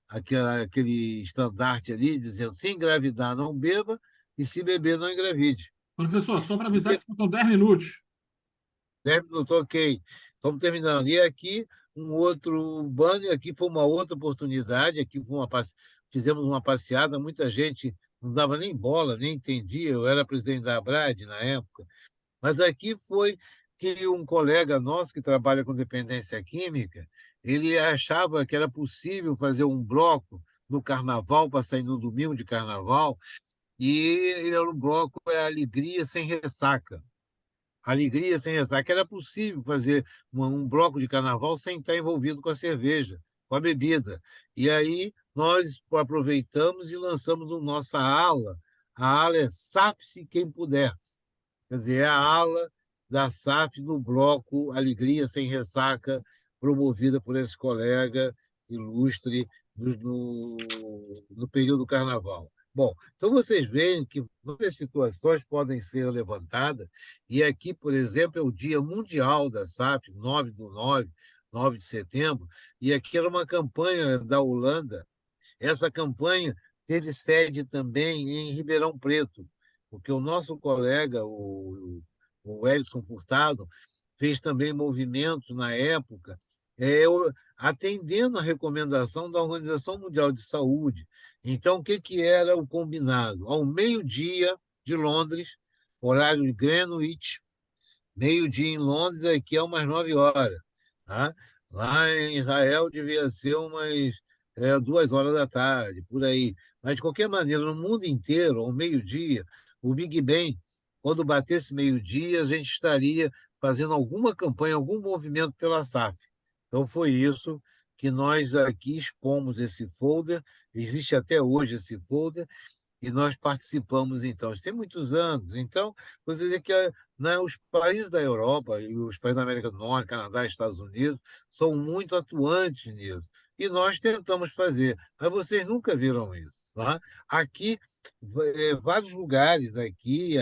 aquele estandarte ali, dizendo: se engravidar, não beba, e se beber, não engravide. Professor, só para avisar que faltam 10 minutos. 10 minutos, ok. Estamos terminando. E aqui, um outro banner, aqui foi uma outra oportunidade, fizemos uma passeada, muita gente não dava nem bola, nem entendia, eu era presidente da ABRAD na época, mas aqui foi que um colega nosso que trabalha com dependência química, ele achava que era possível fazer um bloco no carnaval, para sair no domingo de carnaval, e ele era um bloco Alegria Sem Ressaca. Alegria Sem Ressaca. Era possível fazer um bloco de carnaval sem estar envolvido com a cerveja, com a bebida. E aí nós aproveitamos e lançamos a nossa ala. A ala é SAF-se Quem Puder. Quer dizer, é a ala da SAF no bloco Alegria Sem Ressaca, promovida por esse colega ilustre no período do carnaval. Bom, então vocês veem que várias situações podem ser levantadas, e aqui, por exemplo, é o Dia Mundial da SAF, 9/9, 9 de setembro, e aqui era uma campanha da Holanda. Essa campanha teve sede também em Ribeirão Preto, porque o nosso colega, o Edson Furtado, fez também movimento na época, atendendo a recomendação da Organização Mundial de Saúde. Então, o que que era o combinado? Ao meio-dia de Londres, horário de Greenwich, meio-dia em Londres, aqui é umas 9 horas. Tá? Lá em Israel devia ser umas 2 horas da tarde, por aí. Mas, de qualquer maneira, no mundo inteiro, ao meio-dia, o Big Bang, quando batesse meio-dia, a gente estaria fazendo alguma campanha, algum movimento pela SAF. Então, foi isso que nós aqui expomos esse folder, existe até hoje esse folder, e nós participamos, então, isso tem muitos anos. Então, você vê que né, os países da Europa e os países da América do Norte, Canadá, Estados Unidos, são muito atuantes nisso. E nós tentamos fazer, mas vocês nunca viram isso. Tá? Aqui, vários lugares, aqui,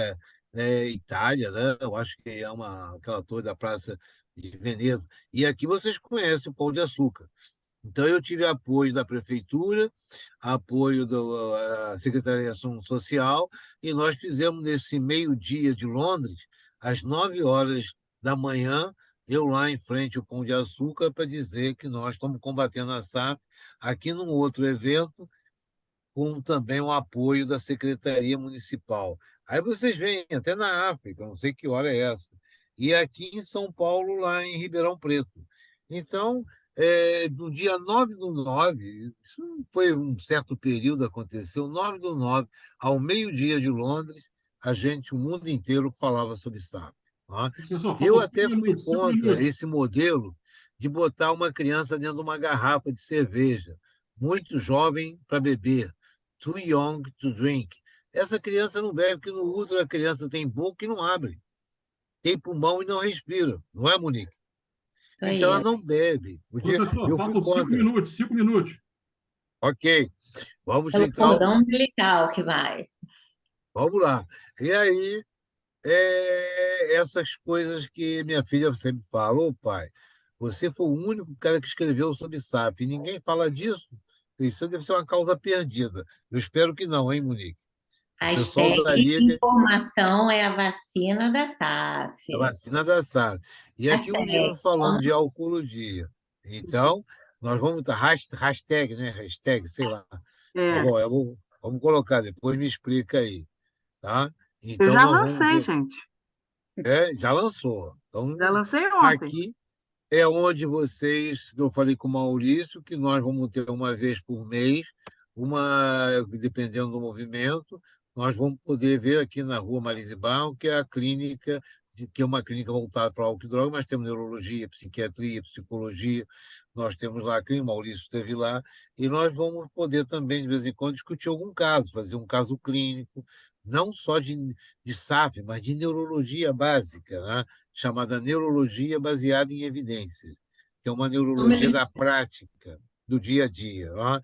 Itália, né? Eu acho que é aquela torre da Praça de Veneza, e aqui vocês conhecem o Pão de Açúcar. Então, eu tive apoio da prefeitura, apoio da Secretaria de Ação Social, e nós fizemos nesse meio-dia de Londres, às 9 horas da manhã, eu lá em frente ao Pão de Açúcar, para dizer que nós estamos combatendo a SAF, aqui num outro evento, com também o apoio da Secretaria Municipal. Aí vocês veem, até na África, não sei que hora é essa, e aqui em São Paulo, lá em Ribeirão Preto. Então, no dia 9/9, isso foi um certo período, aconteceu, 9/9, ao meio-dia de Londres, o mundo inteiro falava sobre SAP. Tá? Pessoal, Eu faltam até 5 fui minutos, 5 contra minutos. esse modelo de botar uma criança dentro de uma garrafa de cerveja, muito jovem para beber, too young to drink. Essa criança não bebe, porque no útero a criança tem boca e não abre, tem pulmão e não respira, não é, Monique? Isso Então ela aí. não bebe. Professor, Eu fui faltam 5 contra. minutos, 5 minutos. Ok, vamos Pelo então, cordão umbilical que vai. vamos lá. E aí, essas coisas que minha filha sempre fala, ô pai, você foi o único cara que escreveu sobre SAP, e ninguém fala disso. Isso deve ser uma causa perdida. Eu espero que não, hein, Monique? O pessoal Hashtag da Liga, informação é a vacina da a SAF. vacina da SAP. E aqui um Hashtag. livro falando de alcoologia. Então, nós vamos estar hashtag, né? Hashtag, sei lá. Tá É, bom, vamos colocar, depois me explica aí, tá? eu Então, já nós vamos lancei, ver. gente. Já lançou. Então, Já lancei ontem. aqui é onde vocês, que eu falei com o Maurício, que nós vamos ter uma vez por mês, dependendo do movimento, nós vamos poder ver aqui na Rua Marise Barro, que é a clínica, que é uma clínica voltada para álcool e droga, mas temos neurologia, psiquiatria, psicologia, nós temos lá, aqui, o Maurício esteve lá, e nós vamos poder também, de vez em quando, discutir algum caso, fazer um caso clínico, não só de SAF, mas de neurologia básica, né? Chamada neurologia baseada em evidências, que é uma neurologia da prática, do dia a dia. Ó.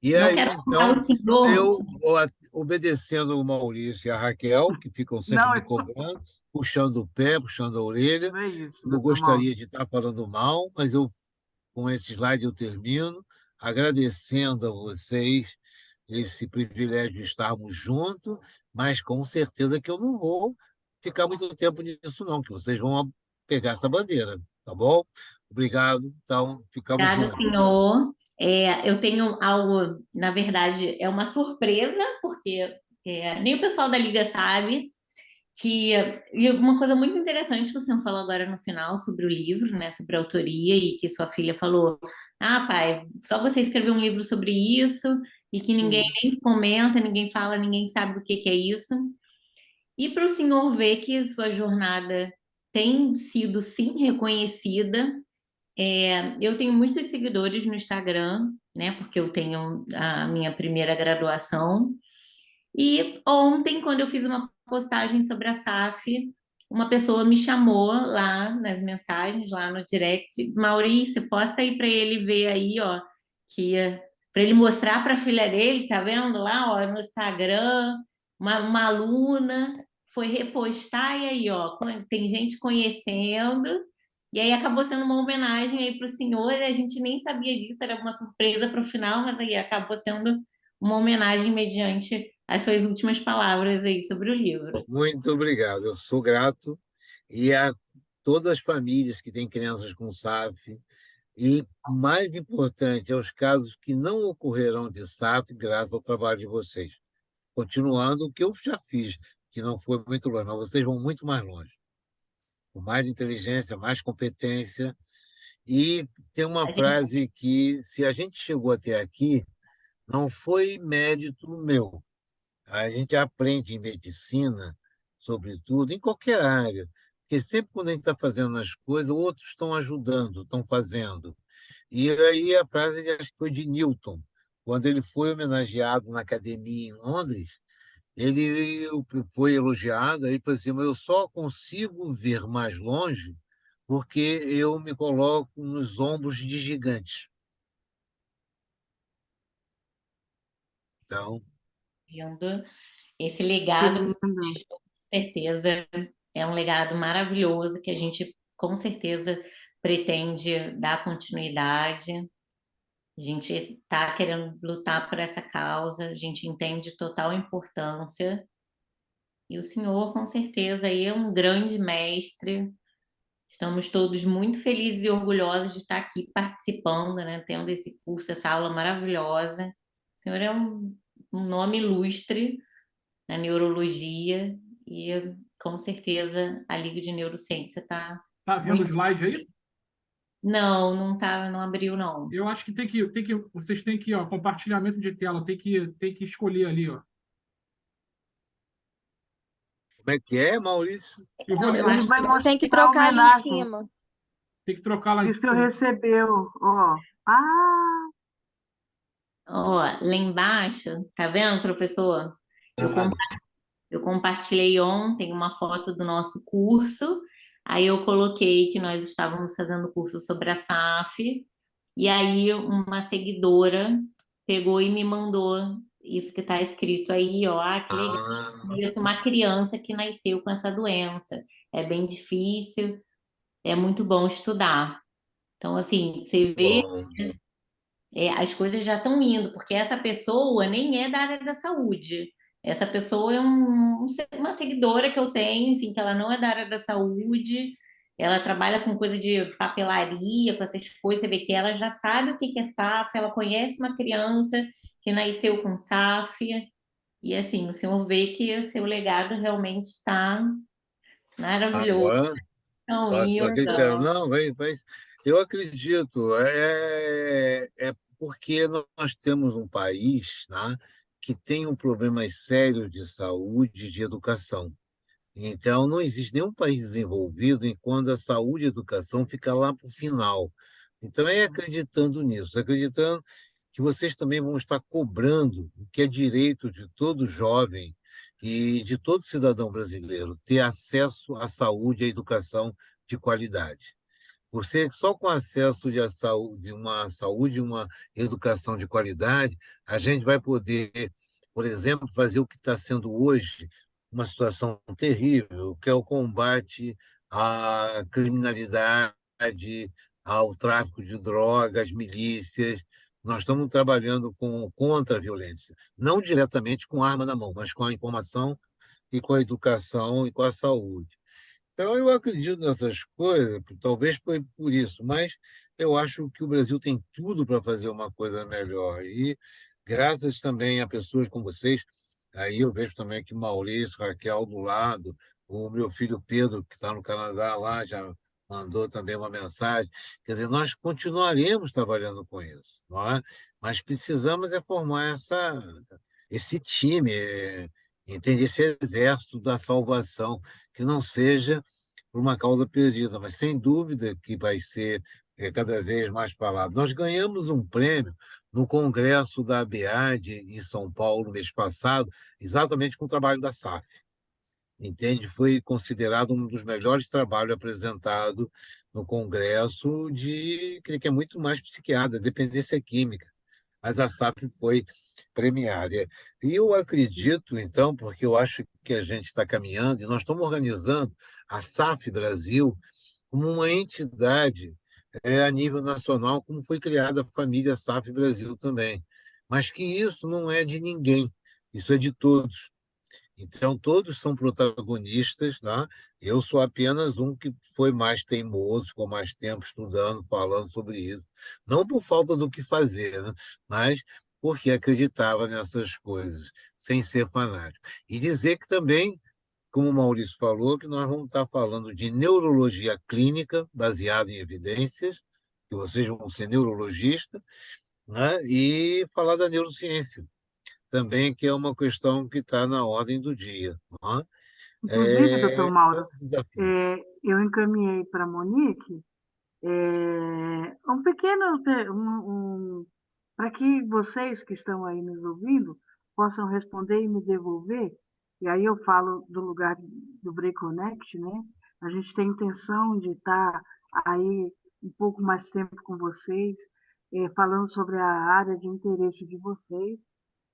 E Não aí, quero contar então, o senhor. eu, obedecendo o Maurício e a Raquel, que ficam sempre Não, me cobrando, puxando o pé, puxando a orelha, não é isso, eu doutor Mauro. gostaria de estar falando mal, mas com esse slide eu termino, agradecendo a vocês esse privilégio de estarmos juntos, mas com certeza que eu não vou ficar muito tempo nisso, não, que vocês vão pegar essa bandeira, tá bom? Obrigado, então, ficamos Obrigado, juntos. senhor. Eu tenho algo, na verdade, é uma surpresa, porque nem o pessoal da Liga sabe que e uma coisa muito interessante que você falou agora no final sobre o livro, né, sobre a autoria e que sua filha falou, ah, pai, só você escreveu um livro sobre isso e que ninguém Sim. nem comenta, ninguém fala, ninguém sabe o que que é isso. E para o senhor ver que sua jornada tem sido sim reconhecida. Eu tenho muitos seguidores no Instagram, né? Porque eu tenho a minha primeira graduação. E ontem, quando eu fiz uma postagem sobre a SAF, uma pessoa me chamou lá nas mensagens, lá no direct, Maurício, posta aí para ele ver aí, ó, que para ele mostrar para a filha dele, tá vendo lá, ó, no Instagram, uma aluna foi repostar e aí, ó, tem gente conhecendo. E aí acabou sendo uma homenagem aí para o senhor, e a gente nem sabia disso, era uma surpresa para o final, mas aí acabou sendo uma homenagem mediante as suas últimas palavras aí sobre o livro. Muito obrigado, eu sou grato, e a todas as famílias que têm crianças com SAF, e, mais importante, aos casos que não ocorrerão de SAF, graças ao trabalho de vocês. Continuando o que eu já fiz, que não foi muito longe, mas vocês vão muito mais longe. Com mais inteligência, mais competência, E tem uma A gente, frase que, se a gente chegou até aqui, não foi mérito meu. A gente aprende em medicina, sobretudo, em qualquer área, porque sempre quando a gente está fazendo as coisas, outros estão ajudando, estão fazendo. E aí a frase, acho que foi de Newton, quando ele foi homenageado na academia em Londres, ele foi elogiado, aí falou assim, mas eu só consigo ver mais longe porque eu me coloco nos ombros de gigantes. Então, vendo esse Que legado que você lindo. deixou, com certeza, é um legado maravilhoso que a gente, com certeza, pretende dar continuidade. A gente está querendo lutar por essa causa, a gente entende total importância. E o senhor, com certeza, aí é um grande mestre. Estamos todos muito felizes e orgulhosos de estar aqui participando, né, tendo esse curso, essa aula maravilhosa. O senhor é um nome ilustre na neurologia e com certeza a Liga de Neurociência está Tá vendo o muito. slide aí? Não, não tá, não abriu não. Eu acho que vocês têm que, ó, compartilhamento de tela, tem que escolher ali, ó. como é que é, Maurício? Eu vou Não, ler, eu Ele acho vai que Tem que mostrar a trocar ali em homenagem cima. tem que trocar lá em que o senhor cima. recebeu. Ó. Ah, ó, lá embaixo, tá vendo, professor? Eu, Ah, eu compartilhei ontem uma foto do nosso curso, aí eu coloquei que nós estávamos fazendo curso sobre a SAF, e aí uma seguidora pegou e me mandou isso que está escrito aí, ó, ah, que legal. ah, Conheço uma criança que nasceu com essa doença. É bem difícil, é muito bom estudar. Então, assim, você vê, bom. as coisas já estão indo, porque essa pessoa nem é da área da saúde. Essa pessoa é uma seguidora que eu tenho, enfim, que ela não é da área da saúde, ela trabalha com coisa de papelaria, com essas coisas, você vê que ela já sabe o que que é SAF, ela conhece uma criança que nasceu com SAF, e assim, o senhor vê que o seu legado realmente está maravilhoso. Agora, Então, acredito, Ilza, não, eu acredito, é porque nós temos um país, né, que tem um problemas sérios de saúde e de educação. Então, não existe nenhum país desenvolvido em quando a saúde e a educação fica lá para o final. Então, é acreditando nisso, acreditando que vocês também vão estar cobrando o que é direito de todo jovem e de todo cidadão brasileiro, ter acesso à saúde e à educação de qualidade. Por ser só com acesso uma saúde e uma educação de qualidade, a gente vai poder, por exemplo, fazer o que está sendo hoje uma situação terrível, que é o combate à criminalidade, ao tráfico de drogas, milícias. Nós estamos trabalhando contra a violência, não diretamente com arma na mão, mas com a informação e com a educação e com a saúde. Então, eu acredito nessas coisas, talvez foi por isso, mas eu acho que o Brasil tem tudo para fazer uma coisa melhor. E graças também a pessoas como vocês, aí eu vejo também que Maurício, Raquel do lado, o meu filho Pedro, que está no Canadá lá, já mandou também uma mensagem. Quer dizer, nós continuaremos trabalhando com isso, não é? Mas precisamos é formar esse time, entender esse exército da salvação, que não seja por uma causa perdida, mas sem dúvida que vai ser cada vez mais falado. Nós ganhamos um prêmio no Congresso da ABAD em São Paulo, no mês passado, exatamente com o trabalho da SAF. Entende? Foi considerado um dos melhores trabalhos apresentados no Congresso que é muito mais psiquiatra, dependência química, mas a SAP foi premiada. E eu acredito, então, porque eu acho que a gente está caminhando, e nós estamos organizando a SAF Brasil como uma entidade a nível nacional, como foi criada a família SAF Brasil também. Mas que isso não é de ninguém, isso é de todos. Então, todos são protagonistas, né? Eu sou apenas um que foi mais teimoso, ficou mais tempo estudando, falando sobre isso. Não por falta do que fazer, né? Mas porque acreditava nessas coisas, sem ser fanático. E dizer que também, como o Maurício falou, que nós vamos estar falando de neurologia clínica, baseada em evidências, que vocês vão ser neurologista, né? E falar da neurociência também, que é uma questão que está na ordem do dia, né? Inclusive, doutor Mauro, São desafios. eu encaminhei para a Monique um pequeno, para que vocês que estão aí nos ouvindo possam responder e me devolver. E aí eu falo do lugar do Break Connect, né? A gente tem intenção de estar aí um pouco mais tempo com vocês, falando sobre a área de interesse de vocês,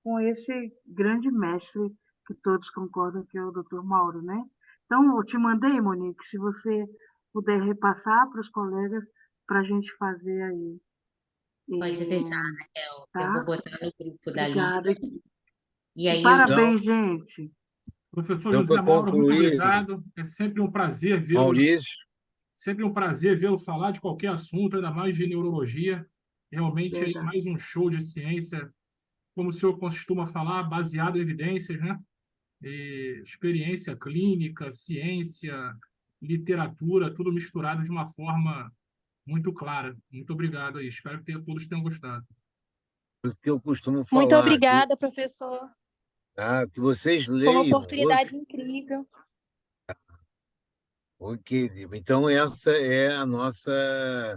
com esse grande mestre que todos concordam que é o Dr. Mauro, né? Então, eu te mandei, Monique, se você puder repassar para os colegas para a gente fazer aí, Pode deixar, eh, Raquel. Eu vou tá? botar no grupo da Liga. Obrigada. E E aí eu Então, parabéns, gente. Professor então José para Mauro, muito concluir, obrigado. É sempre um prazer vê-lo, Maurício, sempre um prazer vê-lo falar de qualquer assunto, ainda mais de neurologia. Realmente aí Verdade. mais um show de ciência, como o senhor costuma falar, baseado em evidências, né? E experiência clínica, ciência, literatura, tudo misturado de uma forma muito clara. Muito obrigado aí. Espero que todos tenham gostado. por isso que eu costumo Muito falar, obrigada, professor. que vocês Foi uma leiam. oportunidade incrível. Ok, Lima. Então, essa é a nossa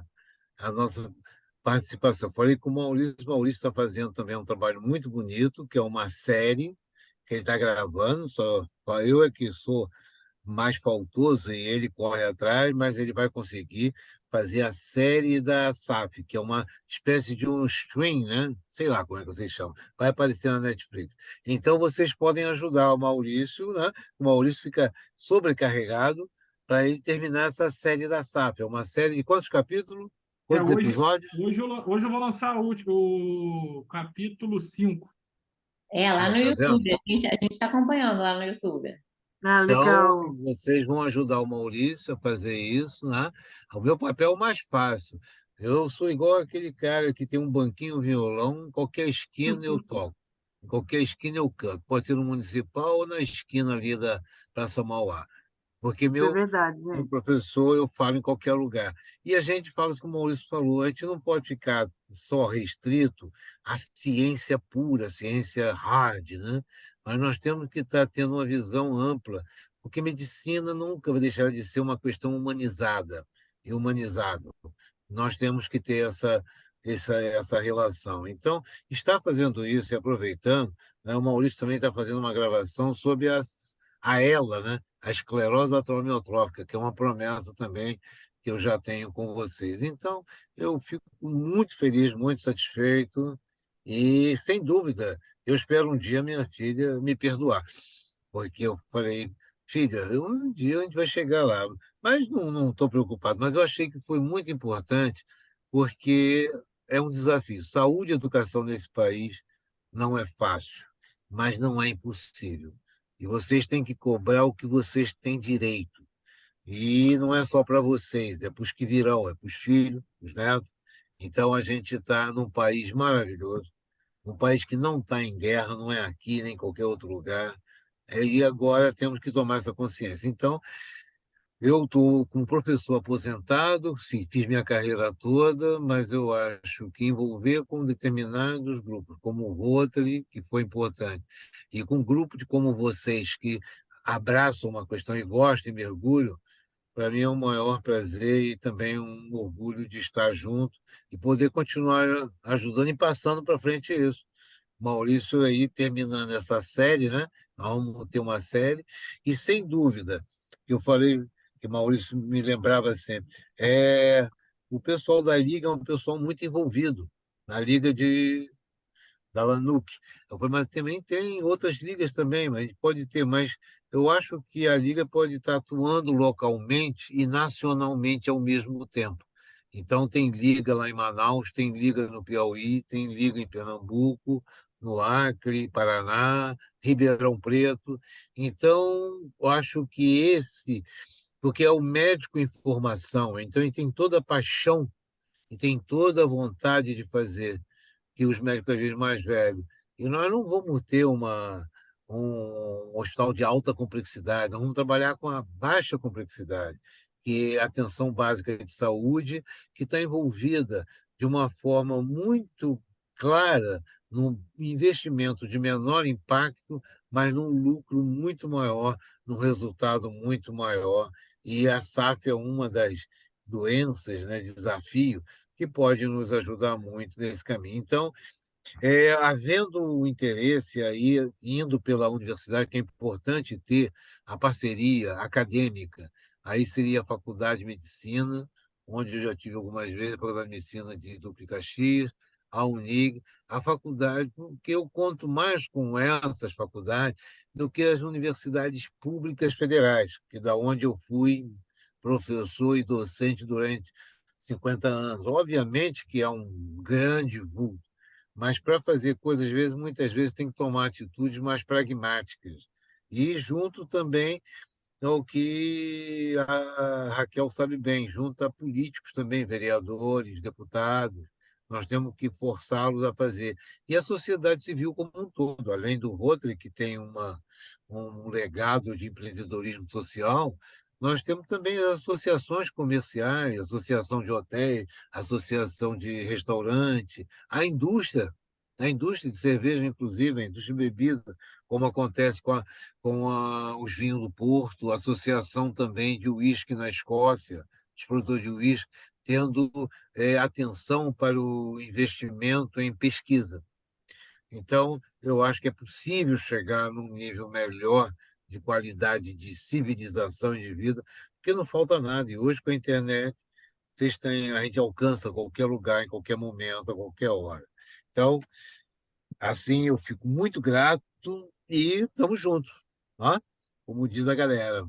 participação. Falei com o Maurício está fazendo também um trabalho muito bonito, que é uma série que ele está gravando, só eu é que sou mais faltoso e ele corre atrás, mas ele vai conseguir fazer a série da SAF, que é uma espécie de um stream, né? Sei lá como é que vocês chamam. Vai aparecer na Netflix. Então, vocês podem ajudar o Maurício, né? O Maurício fica sobrecarregado para ele terminar essa série da SAF. É uma série de quantos capítulos? É, Quantos episódios? hoje eu vou lançar o capítulo 5. lá no Tá vendo? YouTube. A gente está acompanhando lá no YouTube. Ah, Então, legal. vocês vão ajudar o Maurício a fazer isso, né? O meu papel é o mais fácil. Eu sou igual aquele cara que tem um banquinho, um violão, em qualquer esquina eu toco, em qualquer esquina eu canto. Pode ser no municipal ou na esquina ali da Praça Mauá. Porque Isso é meu verdade, como gente. professor, eu falo em qualquer lugar. E a gente fala isso como o Maurício falou, a gente não pode ficar só restrito à ciência pura, à ciência hard, né? Mas nós temos que estar tendo uma visão ampla, porque medicina nunca vai deixar de ser uma questão humanizada e humanizável. Nós temos que ter essa relação. Então, está fazendo isso e aproveitando, né, o Maurício também está fazendo uma gravação sobre a ELA, né? A esclerose lateral amiotrófica, que é uma promessa também que eu já tenho com vocês. Então, eu fico muito feliz, muito satisfeito e, sem dúvida, eu espero um dia minha filha me perdoar, porque eu falei, filha, um dia a gente vai chegar lá, mas não estou preocupado, mas eu achei que foi muito importante, porque é um desafio. Saúde e educação nesse país não é fácil, mas não é impossível. E vocês têm que cobrar o que vocês têm direito. E não é só para vocês, é para os que virão, é para os filhos, os netos. Então a gente está num país maravilhoso, um país que não está em guerra, não é aqui nem em qualquer outro lugar. E agora temos que tomar essa consciência. Então, eu estou como professor aposentado, sim, fiz minha carreira toda, mas eu acho que envolver com determinados grupos, como o Rotary, que foi importante, e com grupos de como vocês, que abraçam uma questão e gostam e mergulham, para mim é um maior prazer e também um orgulho de estar junto e poder continuar ajudando e passando para frente isso. Maurício aí terminando essa série, né? Vamos ter uma série, e sem dúvida, que eu falei que Maurício me lembrava sempre, o pessoal da Liga é um pessoal muito envolvido, na Liga da Lanuc. Eu falei, mas também tem outras ligas também, mas a gente pode ter, mas eu acho que a Liga pode estar atuando localmente e nacionalmente ao mesmo tempo. Então, tem liga lá em Manaus, tem liga no Piauí, tem liga em Pernambuco, no Acre, Paraná, Ribeirão Preto. Então, eu acho que porque é o médico em formação, então ele tem toda a paixão e tem toda a vontade de fazer que os médicos, às vezes, mais velhos. E nós não vamos ter um hospital de alta complexidade, nós vamos trabalhar com a baixa complexidade. que é a atenção básica de saúde, que está envolvida de uma forma muito clara num investimento de menor impacto, mas num lucro muito maior, num resultado muito maior. E a SAF é uma das doenças, né, desafio, que pode nos ajudar muito nesse caminho. Então, havendo o interesse aí, indo pela universidade, que é importante ter a parceria acadêmica, aí seria a Faculdade de Medicina, onde eu já tive algumas vezes, a Faculdade de Medicina de Duque de Caxias, a UNIG, a faculdade, porque eu conto mais com essas faculdades do que as universidades públicas federais, que da onde eu fui professor e docente durante 50 anos. Obviamente que é um grande vulto, mas para fazer coisas, às vezes, muitas vezes tem que tomar atitudes mais pragmáticas. E junto também ao que a Raquel sabe bem, junto a políticos também, vereadores, deputados, nós temos que forçá-los a fazer. E a sociedade civil como um todo, além do Rotary, que tem um legado de empreendedorismo social, nós temos também as associações comerciais, associação de hotéis, associação de restaurante, a indústria de cerveja, inclusive, a indústria de bebida, como acontece os vinhos do Porto, a associação também de uísque na Escócia, os produtores de uísque, tendo atenção para o investimento em pesquisa. Então, eu acho que é possível chegar num nível melhor de qualidade de civilização e de vida, porque não falta nada. E hoje, com a internet, a gente alcança qualquer lugar, em qualquer momento, a qualquer hora. Então, assim, eu fico muito grato e estamos juntos, tá? Como diz a galera.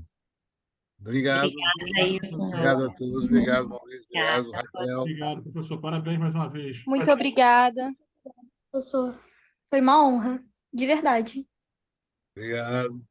Obrigado, Obrigada aí, senhor. obrigado a todos, obrigado, Maurício, obrigado, Obrigada. Raquel. Obrigado, professor. Parabéns mais uma vez. Muito obrigada. Professor, foi uma honra, de verdade. Obrigado.